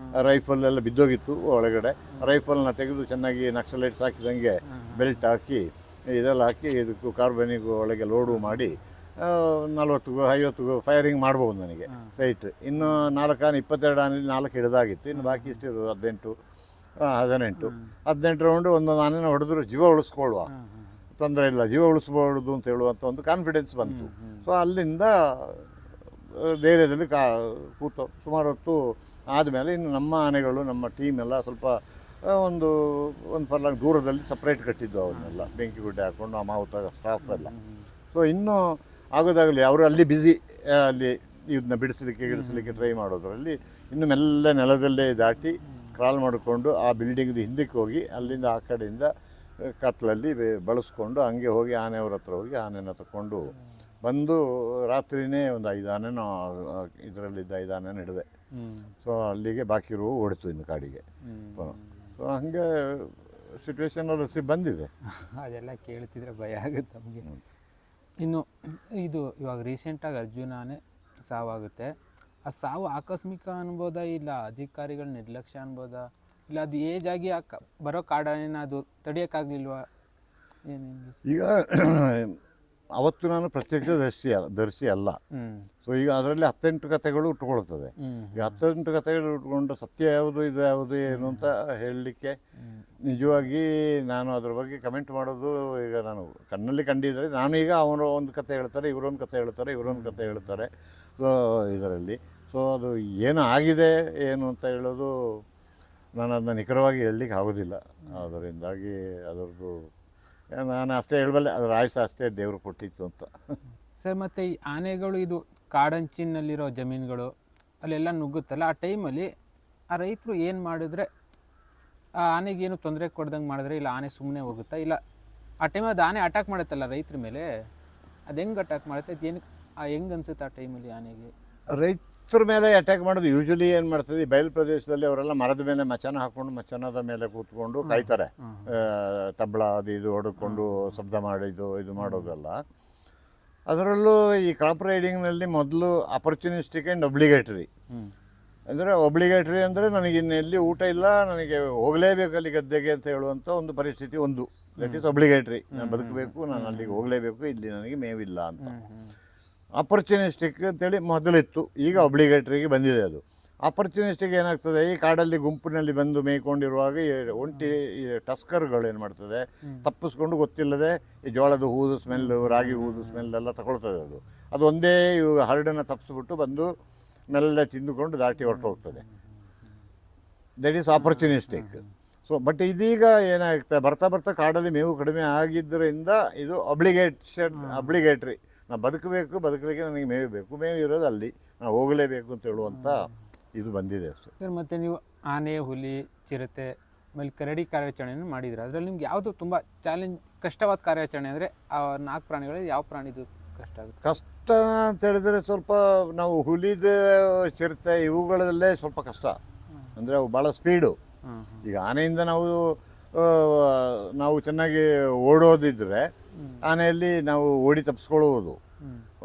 ರೈಫಲೆಲ್ಲ ಬಿದ್ದೋಗಿತ್ತು ಒಳಗಡೆ. ರೈಫಲ್ನ ತೆಗೆದು ಚೆನ್ನಾಗಿ ನಕ್ಸಲೈಟ್ಸ್ ಹಾಕಿದಂಗೆ ಬೆಲ್ಟ್ ಹಾಕಿ ಇದೆಲ್ಲ ಹಾಕಿ ಇದಕ್ಕೂ ಕಾರ್ಬನಿಗೂ ಒಳಗೆ ಲೋಡು ಮಾಡಿ 40-50 ಫೈರಿಂಗ್ ಮಾಡ್ಬೋದು ನನಗೆ ರೈಟ್. ಇನ್ನು 4 ಆನೆ 22 ಆನೆಯಲ್ಲಿ 4 ಹಿಡಿದಾಗಿತ್ತು. ಇನ್ನು ಬಾಕಿ ಇಷ್ಟಿರೋದು 18 ರೌಂಡು ಒಂದೊಂದು ಆನೆನ ಹೊಡೆದ್ರು ಜೀವ ಉಳಿಸ್ಕೊಳ್ಳುವ, ತೊಂದರೆ ಇಲ್ಲ, ಜೀವ ಉಳಿಸ್ಬೋದು ಅಂತ ಹೇಳುವಂಥ ಒಂದು ಕಾನ್ಫಿಡೆನ್ಸ್ ಬಂತು. ಸೊ ಅಲ್ಲಿಂದ ಧೈರ್ಯದಲ್ಲಿ ಕೂತು ಸುಮಾರು ಹೊತ್ತು ಆದಮೇಲೆ ಇನ್ನು ನಮ್ಮ ಆನೆಗಳು, ನಮ್ಮ ಟೀಮ್ ಎಲ್ಲ ಸ್ವಲ್ಪ ಒಂದು ಫರ್ಲಾಂಗ್ ದೂರದಲ್ಲಿ ಸಪ್ರೇಟ್ ಕಟ್ಟಿದ್ದು ಅವನ್ನೆಲ್ಲ ಬೆಂಕಿ ಗುಡ್ಡೆ ಹಾಕ್ಕೊಂಡು ಆ ಮಾವುತ ಸ್ಟಾಫ್ ಎಲ್ಲ. ಸೊ ಇನ್ನೂ ಆಗೋದಾಗಲಿ ಅವರು ಅಲ್ಲಿ ಬ್ಯುಸಿ, ಅಲ್ಲಿ ಇದನ್ನ ಬಿಡಿಸಲಿಕ್ಕೆ ಟ್ರೈ ಮಾಡೋದ್ರಲ್ಲಿ. ಇನ್ನು ಮೆಲ್ಲ ನೆಲದಲ್ಲೇ ದಾಟಿ ಕ್ರಾಲ್ ಮಾಡಿಕೊಂಡು ಆ ಬಿಲ್ಡಿಂಗ್ದು ಹಿಂದಕ್ಕೆ ಹೋಗಿ ಅಲ್ಲಿಂದ ಆ ಕಡೆಯಿಂದ ಕತ್ತಲಲ್ಲಿ ಬಳಸ್ಕೊಂಡು ಹಂಗೆ ಹೋಗಿ ಆನೆಯವ್ರ ಹತ್ರ ಹೋಗಿ ಆನೆನ ತಗೊಂಡು ಬಂದು ರಾತ್ರಿಯೇ ಒಂದು 5 ಆನೆನೋ ಇದರಲ್ಲಿದ್ದ 5 ಆನೆನ ಹಿಡಿದೆ. ಸೊ ಅಲ್ಲಿಗೆ ಬಾಕಿ ರೂ ಓಡಿತು ಇನ್ನು ಕಾಡಿಗೆ. ಸೊ ಹಂಗೆ ಸಿಚುವೇಶನಲ್ಲಿ ಬಂದಿದೆ. ಅದೆಲ್ಲ ಕೇಳ್ತಿದ್ರೆ ಭಯ ಆಗುತ್ತೆ ನಮಗೆ. ಇನ್ನು ಇದು ಇವಾಗ ರೀಸೆಂಟಾಗಿ ಅರ್ಜುನ ಆನೆ ಸಾವಾಗುತ್ತೆ. ಆ ಸಾವು ಆಕಸ್ಮಿಕ ಅನ್ಬೋದಾ, ಇಲ್ಲ ಅಧಿಕಾರಿಗಳ ನಿರ್ಲಕ್ಷ್ಯ ಅನ್ಬೋದಾ, ಇಲ್ಲ ಅದು ಏಜ್ ಆಗಿ ಬರೋ ಕಾಡಾನೆನ ಅದು ತಡೆಯೋಕ್ಕಾಗಲಿಲ್ವಾ? ಈಗ ಅವತ್ತು ನಾನು ಪ್ರತ್ಯಕ್ಷ ದರ್ಶಿ ಅಲ್ಲ. ಸೊ ಈಗ ಅದರಲ್ಲಿ 18 ಕಥೆಗಳು ಉಟ್ಕೊಳ್ತದೆ. ಈಗ 18 ಕಥೆಗಳು ಉಟ್ಕೊಂಡು ಸತ್ಯ ಯಾವುದು ಇದು ಯಾವುದು ಏನು ಅಂತ ಹೇಳಲಿಕ್ಕೆ ನಿಜವಾಗಿ ನಾನು ಅದ್ರ ಬಗ್ಗೆ ಕಮೆಂಟ್ ಮಾಡೋದು, ಈಗ ನಾನು ಕಣ್ಣಲ್ಲಿ ಕಂಡಿದ್ದರೆ ನಾನು ಈಗ ಅವನು ಒಂದು ಕಥೆ ಹೇಳ್ತಾರೆ, ಇವರೊಂದು ಕಥೆ ಹೇಳ್ತಾರೆ, ಇವರೊಂದು ಕಥೆ ಹೇಳ್ತಾರೆ. ಸೊ ಇದರಲ್ಲಿ ಸೊ ಅದು ಏನು ಆಗಿದೆ ಏನು ಅಂತ ಹೇಳೋದು ನಾನು ಅದನ್ನ ನಿಖರವಾಗಿ ಹೇಳಲಿಕ್ಕೆ ಆಗೋದಿಲ್ಲ. ಅದರಿಂದಾಗಿ ಅದರದ್ದು ನಾನು ಅಷ್ಟೇ ಹೇಳಬಲ್ಲೆ, ಅದರ ಆಯುಷ ಅಷ್ಟೇ ದೇವರು ಕೊಟ್ಟಿತ್ತು ಅಂತ. ಸರ್, ಮತ್ತು ಈ ಆನೆಗಳು ಇದು ಕಾಡಂಚಿನಲ್ಲಿರೋ ಜಮೀನುಗಳು ಅಲ್ಲೆಲ್ಲ ನುಗ್ಗುತ್ತಲ್ಲ, ಆ ಟೈಮಲ್ಲಿ ಆ ರೈತರು ಏನು ಮಾಡಿದ್ರೆ ಆ ಆನೆಗೇನು ತೊಂದರೆ ಕೊಡ್ದಂಗೆ ಮಾಡಿದ್ರೆ, ಇಲ್ಲ ಆನೆ ಸುಮ್ಮನೆ ಹೋಗುತ್ತಾ, ಇಲ್ಲ ಆ ಟೈಮಲ್ಲಿ ಅದು ಆನೆ ಅಟ್ಯಾಕ್ ಮಾಡುತ್ತಲ್ಲ ರೈತರ ಮೇಲೆ, ಅದು ಹೆಂಗೆ ಅಟ್ಯಾಕ್ ಮಾಡುತ್ತೆ, ಅದು ಏನು ಹೆಂಗೆ ಅನಿಸುತ್ತೆ ಆ ಟೈಮಲ್ಲಿ ಆನೆಗೆ? ರೈತರ ಮೇಲೆ ಅಟ್ಯಾಕ್ ಮಾಡೋದು ಯೂಶಲಿ ಏನು ಮಾಡ್ತದೆ, ಬಯಲು ಪ್ರದೇಶದಲ್ಲಿ ಅವರೆಲ್ಲ ಮರದ ಮೇಲೆ ಮಚಾನ ಹಾಕ್ಕೊಂಡು ಮಚಾನದ ಮೇಲೆ ಕೂತ್ಕೊಂಡು ಕಾಯ್ತಾರೆ. ತಬಲ ಅದು ಇದು ಹೊಡ್ಕೊಂಡು ಶಬ್ದ ಮಾಡಿದ್ದು ಇದು ಮಾಡೋದಲ್ಲ. ಅದರಲ್ಲೂ ಈ ಕ್ರಾಪ್ ರೈಡಿಂಗ್ನಲ್ಲಿ ಮೊದಲು ಅಪರ್ಚುನಿಸ್ಟಿಕ್ ಆ್ಯಂಡ್ ಒಬ್ಲಿಗೇಟರಿ. ಅಂದರೆ ಒಬ್ಲಿಗೇಟರಿ ಅಂದರೆ ನನಗೆ ಇನ್ನೆಲ್ಲಿ ಊಟ ಇಲ್ಲ, ನನಗೆ ಹೋಗಲೇಬೇಕು ಅಲ್ಲಿ ಗದ್ದೆಗೆ ಅಂತ ಹೇಳುವಂಥ ಒಂದು ಪರಿಸ್ಥಿತಿ ಒಂದು. That is obligatory. ನಾನು ಬದುಕಬೇಕು, ನಾನು ಅಲ್ಲಿಗೆ ಹೋಗಲೇಬೇಕು, ಇಲ್ಲಿ ನನಗೆ ಮೇವಿಲ್ಲ ಅಂತ. ಅಪರ್ಚುನಿಸ್ಟಿಕ್ ಅಂತೇಳಿ ಮೊದಲಿತ್ತು, ಈಗ ಒಬ್ಲಿಗೇಟ್ರಿಗೆ ಬಂದಿದೆ ಅದು. ಆಪರ್ಚುನಿಸ್ಟಿಗೆ ಏನಾಗ್ತದೆ, ಈ ಕಾಡಲ್ಲಿ ಗುಂಪಿನಲ್ಲಿ ಬಂದು ಮೇಯ್ಕೊಂಡಿರುವಾಗ ಈ ಒಂಟಿ ಈ ಟಸ್ಕರ್ಗಳು ಏನು ಮಾಡ್ತದೆ, ತಪ್ಪಿಸ್ಕೊಂಡು ಗೊತ್ತಿಲ್ಲದೆ ಈ ಜೋಳದ ಹೂದು ಸ್ಮೆಲ್ಲು, ರಾಗಿ ಹೂದು ಸ್ಮೆಲ್ ಎಲ್ಲ ತಗೊಳ್ತದೆ. ಅದು ಒಂದೇ ಹರಡನ್ನು ತಪ್ಪಿಸ್ಬಿಟ್ಟು ಬಂದು ಮೆಲ್ಲ ತಿಂದುಕೊಂಡು ದಾಟಿ ಹೊರಟೋಗ್ತದೆ. That is opportunistic. So but ಇದೀಗ ಏನಾಗ್ತದೆ, ಬರ್ತಾ ಬರ್ತಾ ಕಾಡಲ್ಲಿ ಮೇವು ಕಡಿಮೆ ಆಗಿದ್ದರಿಂದ ಇದು ಅಬ್ಲಿಗೇಟ್ರಿ. ನಾವು ಬದುಕಲಿಕ್ಕೆ ನನಗೆ ಮೇವು ಬೇಕು, ಮೇವು ಇರೋದು ಅಲ್ಲಿ, ನಾವು ಹೋಗಲೇಬೇಕು ಅಂತ ಹೇಳುವಂಥ ಇದು ಬಂದಿದೆ ಅಷ್ಟೇ. ಸರ್, ಮತ್ತು ನೀವು ಆನೆ, ಹುಲಿ, ಚಿರತೆ ಆಮೇಲೆ ಕರಡಿ ಕಾರ್ಯಾಚರಣೆಯನ್ನು ಮಾಡಿದ್ರೆ ಅದರಲ್ಲಿ ನಿಮ್ಗೆ ಯಾವುದು ತುಂಬ ಕಷ್ಟವಾದ ಕಾರ್ಯಾಚರಣೆ ಅಂದರೆ ಆ 4 ಪ್ರಾಣಿಗಳಲ್ಲಿ ಯಾವ ಪ್ರಾಣಿದು ಕಷ್ಟ ಆಗುತ್ತೆ? ಕಷ್ಟ ಅಂತ ಹೇಳಿದ್ರೆ ಸ್ವಲ್ಪ ನಾವು ಹುಲಿದ, ಚಿರತೆ ಇವುಗಳಲ್ಲೇ ಸ್ವಲ್ಪ ಕಷ್ಟ. ಅಂದರೆ ಅವು ಭಾಳ ಸ್ಪೀಡು. ಈಗ ಆನೆಯಿಂದ ನಾವು ಚೆನ್ನಾಗಿ ಓಡೋದಿದ್ರೆ ಆನೆಯಲ್ಲಿ ನಾವು ಓಡಿ ತಪ್ಪಿಸ್ಕೊಳ್ಳುವುದು.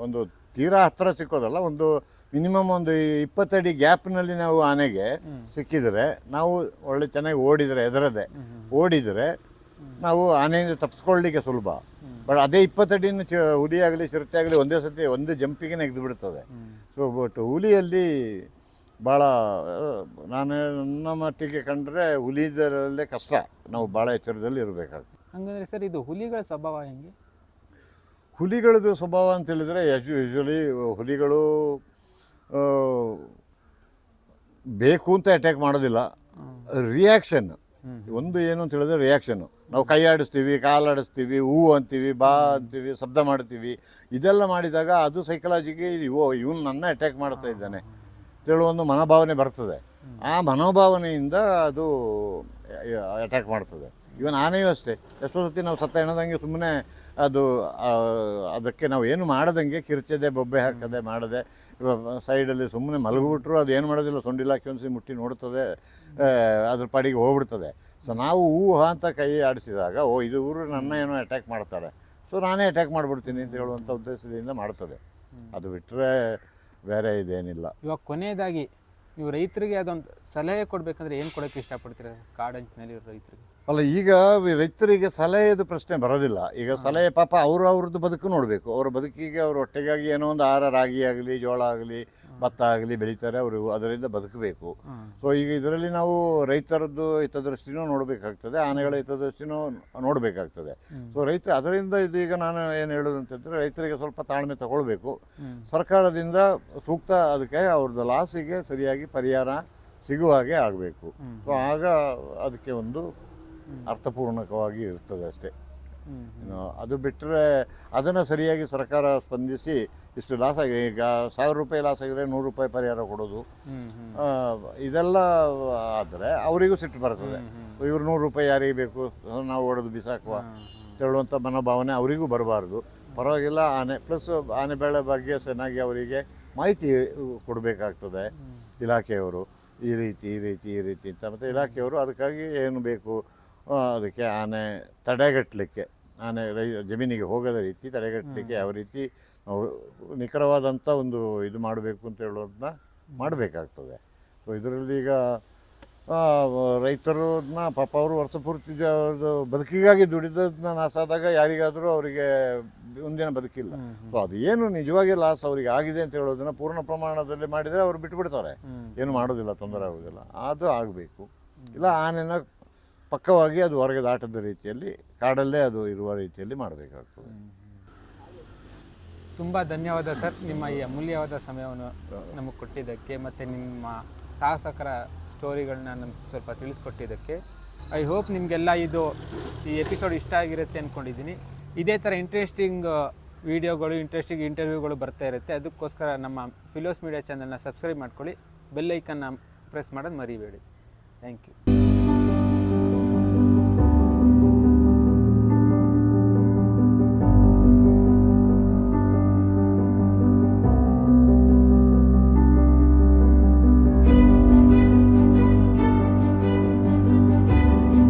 ಒಂದು ತೀರಾ ಹತ್ತಿರ ಸಿಕ್ಕೋದಲ್ಲ, ಒಂದು ಮಿನಿಮಮ್ ಒಂದು 20 ಅಡಿ ಗ್ಯಾಪ್ನಲ್ಲಿ ನಾವು ಆನೆಗೆ ಸಿಕ್ಕಿದರೆ, ನಾವು ಒಳ್ಳೆ ಚೆನ್ನಾಗಿ ಎದರದೆ ಓಡಿದರೆ ನಾವು ಆನೆಯಿಂದ ತಪ್ಪಿಸ್ಕೊಳ್ಳಿಕ್ಕೆ ಸುಲಭ. ಬಟ್ ಅದೇ 20 ಅಡಿನ ಹುಲಿ ಆಗಲಿ ಚಿರತೆ ಆಗಲಿ ಒಂದೇ ಸತಿ ಒಂದು ಜಂಪಿಗೆ ನೆಗೆದು ಬಿಡ್ತದೆ. ಸೊ ಬಟ್ ಹುಲಿಯಲ್ಲಿ ಭಾಳ ನನ್ನ ಮಟ್ಟಿಗೆ ಕಂಡ್ರೆ ಹುಲಿದರಲ್ಲೇ ಕಷ್ಟ. ನಾವು ಭಾಳ ಎಚ್ಚರದಲ್ಲಿ ಇರಬೇಕಾಗ್ತದೆ. ಹಂಗಂದ್ರೆ ಸರ್, ಇದು ಹುಲಿಗಳ ಸ್ವಭಾವ ಹೆಂಗೆ? ಹುಲಿಗಳದ್ದು ಸ್ವಭಾವ ಅಂತ ಹೇಳಿದರೆ ಯೂಶ್ವಲಿ ಹುಲಿಗಳು ಬೇಕು ಅಂತ ಅಟ್ಯಾಕ್ ಮಾಡೋದಿಲ್ಲ. ರಿಯಾಕ್ಷನ್ ಒಂದು ಏನು ಅಂತ ಹೇಳಿದ್ರೆ ರಿಯಾಕ್ಷನ್ನು. ನಾವು ಕೈ ಆಡಿಸ್ತೀವಿ, ಕಾಲಾಡಿಸ್ತೀವಿ, ಹೂ ಅಂತೀವಿ, ಬಾ ಅಂತೀವಿ, ಶಬ್ದ ಮಾಡ್ತೀವಿ. ಇದೆಲ್ಲ ಮಾಡಿದಾಗ ಅದು ಸೈಕಲಾಜಿಗೆ ಇವನು ನನ್ನ ಅಟ್ಯಾಕ್ ಮಾಡ್ತಾ ಇದ್ದಾನೆ ಹೇಳುವ ಒಂದು ಮನೋಭಾವನೆ ಬರ್ತದೆ. ಆ ಮನೋಭಾವನೆಯಿಂದ ಅದು ಅಟ್ಯಾಕ್ ಮಾಡ್ತದೆ. ಇವನ್ ಆನೆಯೂ ಅಷ್ಟೇ. ಎಷ್ಟೋ ಸತಿ ನಾವು ಸತ್ತ ಎಣದಂಗೆ ಸುಮ್ಮನೆ ಅದಕ್ಕೆ ನಾವು ಏನು ಮಾಡದಂಗೆ ಕಿರ್ಚದೆ, ಬೊಬ್ಬೆ ಹಾಕದೆ, ಮಾಡದೆ ಸೈಡಲ್ಲಿ ಸುಮ್ಮನೆ ಮಲಗಿಬಿಟ್ರು ಅದು ಏನು ಮಾಡೋದಿಲ್ಲ. ಸೊಂಡಿಲಾಕಿ ಒಂದ್ಸಿ ಮುಟ್ಟಿ ನೋಡ್ತದೆ, ಅದ್ರ ಪಾಡಿಗೆ ಹೋಗ್ಬಿಡ್ತದೆ. ಸೊ ನಾವು ಅಂತ ಕೈ ಆಡಿಸಿದಾಗ ಇವರು ನನ್ನ ಏನೋ ಅಟ್ಯಾಕ್ ಮಾಡ್ತಾರೆ, ಸೊ ನಾನೇ ಅಟ್ಯಾಕ್ ಮಾಡಿಬಿಡ್ತೀನಿ ಅಂತ ಹೇಳುವಂಥ ಉದ್ದೇಶದಿಂದ ಮಾಡ್ತದೆ. ಅದು ಬಿಟ್ಟರೆ ಬೇರೆ ಇದೇನಿಲ್ಲ. ಇವಾಗ ಕೊನೆಯದಾಗಿ ನೀವು ರೈತರಿಗೆ ಅದೊಂದು ಸಲಹೆ ಕೊಡಬೇಕಂದ್ರೆ ಏನು ಕೊಡೋಕ್ಕೆ ಇಷ್ಟಪಡ್ತೀರ ಕಾಡಂಚಿನಲ್ಲಿ ರೈತರಿಗೆ? ಅಲ್ಲ, ಈಗ ರೈತರಿಗೆ ಸಲಹೆದು ಪ್ರಶ್ನೆ ಬರೋದಿಲ್ಲ. ಈಗ ಸಲಹೆ ಪಾಪ ಅವ್ರದ್ದು ಬದುಕು ನೋಡಬೇಕು. ಅವರ ಬದುಕಿಗೆ ಅವ್ರ ಹೊಟ್ಟೆಗಾಗಿ ಏನೋ ಒಂದು ಆಹಾರ, ರಾಗಿ ಆಗಲಿ, ಜೋಳ ಆಗಲಿ, ಭತ್ತ ಆಗಲಿ ಬೆಳೀತಾರೆ, ಅವರು ಅದರಿಂದ ಬದುಕಬೇಕು. ಸೊ ಈಗ ಇದರಲ್ಲಿ ನಾವು ರೈತರದ್ದು ಹಿತದೃಷ್ಟಿನೂ ನೋಡಬೇಕಾಗ್ತದೆ, ಆನೆಗಳ ಹಿತದೃಷ್ಟಿನೂ ನೋಡಬೇಕಾಗ್ತದೆ. ಸೊ ಅದರಿಂದ ಇದೀಗ ನಾನು ಏನು ಹೇಳೋದು ಅಂತಂದರೆ, ರೈತರಿಗೆ ಸ್ವಲ್ಪ ತಾಳ್ಮೆ ತಗೊಳ್ಬೇಕು. ಸರ್ಕಾರದಿಂದ ಸೂಕ್ತ ಅದಕ್ಕೆ ಅವ್ರದ್ದು ಲಾಸಿಗೆ ಸರಿಯಾಗಿ ಪರಿಹಾರ ಸಿಗುವ ಹಾಗೆ ಆಗಬೇಕು. ಸೊ ಆಗ ಅದಕ್ಕೆ ಒಂದು ಅರ್ಥಪೂರ್ಣಕವಾಗಿ ಇರ್ತದೆ ಅಷ್ಟೇ. ಅದು ಬಿಟ್ಟರೆ ಅದನ್ನು ಸರಿಯಾಗಿ ಸರ್ಕಾರ ಸ್ಪಂದಿಸಿ ಇಷ್ಟು ಲಾಸ್ ಆಗಿದೆ, ಈಗ 1000 ರೂಪಾಯಿ ಲಾಸ್ ಆಗಿದ್ರೆ 100 ರೂಪಾಯಿ ಪರಿಹಾರ ಕೊಡೋದು, ಇದೆಲ್ಲ ಆದರೆ ಅವರಿಗೂ ಸಿಟ್ಟು ಬರ್ತದೆ. ಇವರು 100 ರೂಪಾಯಿ ಯಾರಿಗೆ ಬೇಕು, ನಾವು ಹೊಡೆದು ಬಿಸಾಕುವ ಹೇಳುವಂಥ ಮನೋಭಾವನೆ ಅವರಿಗೂ ಬರಬಾರ್ದು. ಪರವಾಗಿಲ್ಲ, ಆನೆ ಬೆಳೆ ಬಗ್ಗೆ ಚೆನ್ನಾಗಿ ಅವರಿಗೆ ಮಾಹಿತಿ ಕೊಡಬೇಕಾಗ್ತದೆ ಇಲಾಖೆಯವರು. ಈ ರೀತಿ ಅಂತ. ಮತ್ತು ಇಲಾಖೆಯವರು ಅದಕ್ಕಾಗಿ ಏನು ಬೇಕು ಅದಕ್ಕೆ ಆನೆ ತಡೆಗಟ್ಟಲಿಕ್ಕೆ, ಆನೆ ಜಮೀನಿಗೆ ಹೋಗದ ರೀತಿ ತಡೆಗಟ್ಟಲಿಕ್ಕೆ ಯಾವ ರೀತಿ ನಾವು ನಿಖರವಾದಂಥ ಒಂದು ಇದು ಮಾಡಬೇಕು ಅಂತ ಹೇಳೋದನ್ನ ಮಾಡಬೇಕಾಗ್ತದೆ. ಸೊ ಇದರಲ್ಲಿ ಈಗ ರೈತರನ್ನ ಪಾಪ ಅವರು ವರ್ಷ ಪೂರ್ತಿ ಬದುಕಿಗಾಗಿ ದುಡಿದದನ್ನ ನಾಸಾದಾಗ ಯಾರಿಗಾದರೂ ಅವರಿಗೆ ಮುಂದಿನ ಬದುಕಿಲ್ಲ. ಸೊ ಅದು ಏನು ನಿಜವಾಗಿ ಲಾಸ್ ಅವರಿಗೆ ಆಗಿದೆ ಅಂತ ಹೇಳೋದನ್ನ ಪೂರ್ಣ ಪ್ರಮಾಣದಲ್ಲಿ ಮಾಡಿದರೆ ಅವರು ಬಿಟ್ಟುಬಿಡ್ತಾರೆ, ಏನು ಮಾಡೋದಿಲ್ಲ, ತೊಂದರೆ ಆಗೋದಿಲ್ಲ. ಅದು ಆಗಬೇಕು. ಇಲ್ಲ ಆನೆನ ಪಕ್ಕವಾಗಿ ಅದು ಹೊರಗೆ ದಾಟದ ರೀತಿಯಲ್ಲಿ, ಕಾಡಲ್ಲೇ ಅದು ಇರುವ ರೀತಿಯಲ್ಲಿ ಮಾಡಬೇಕಾಗ್ತದೆ. ತುಂಬ ಧನ್ಯವಾದ ಸರ್, ನಿಮ್ಮ ಈ ಅಮೂಲ್ಯವಾದ ಸಮಯವನ್ನು ನಮಗೆ ಕೊಟ್ಟಿದ್ದಕ್ಕೆ ಮತ್ತು ನಿಮ್ಮ ಸಾಹಸಕರ ಸ್ಟೋರಿಗಳನ್ನ ನಮ್ಗೆ ಸ್ವಲ್ಪ ತಿಳಿಸ್ಕೊಟ್ಟಿದ್ದಕ್ಕೆ. ಐ ಹೋಪ್ ನಿಮಗೆಲ್ಲ ಈ ಎಪಿಸೋಡ್ ಇಷ್ಟ ಆಗಿರುತ್ತೆ ಅಂದ್ಕೊಂಡಿದ್ದೀನಿ. ಇದೇ ಥರ ಇಂಟ್ರೆಸ್ಟಿಂಗ್ ವೀಡಿಯೋಗಳು, ಇಂಟ್ರೆಸ್ಟಿಂಗ್ ಇಂಟರ್ವ್ಯೂಗಳು ಬರ್ತಾ ಇರುತ್ತೆ. ಅದಕ್ಕೋಸ್ಕರ ನಮ್ಮ ಫಿಲೋಸ್ ಮೀಡಿಯಾ ಚಾನಲ್ನ ಸಬ್ಸ್ಕ್ರೈಬ್ ಮಾಡ್ಕೊಳ್ಳಿ, ಬೆಲ್ ಐಕನ್ನ ಪ್ರೆಸ್ ಮಾಡೋದು ಮರಿಬೇಡಿ. Thank you.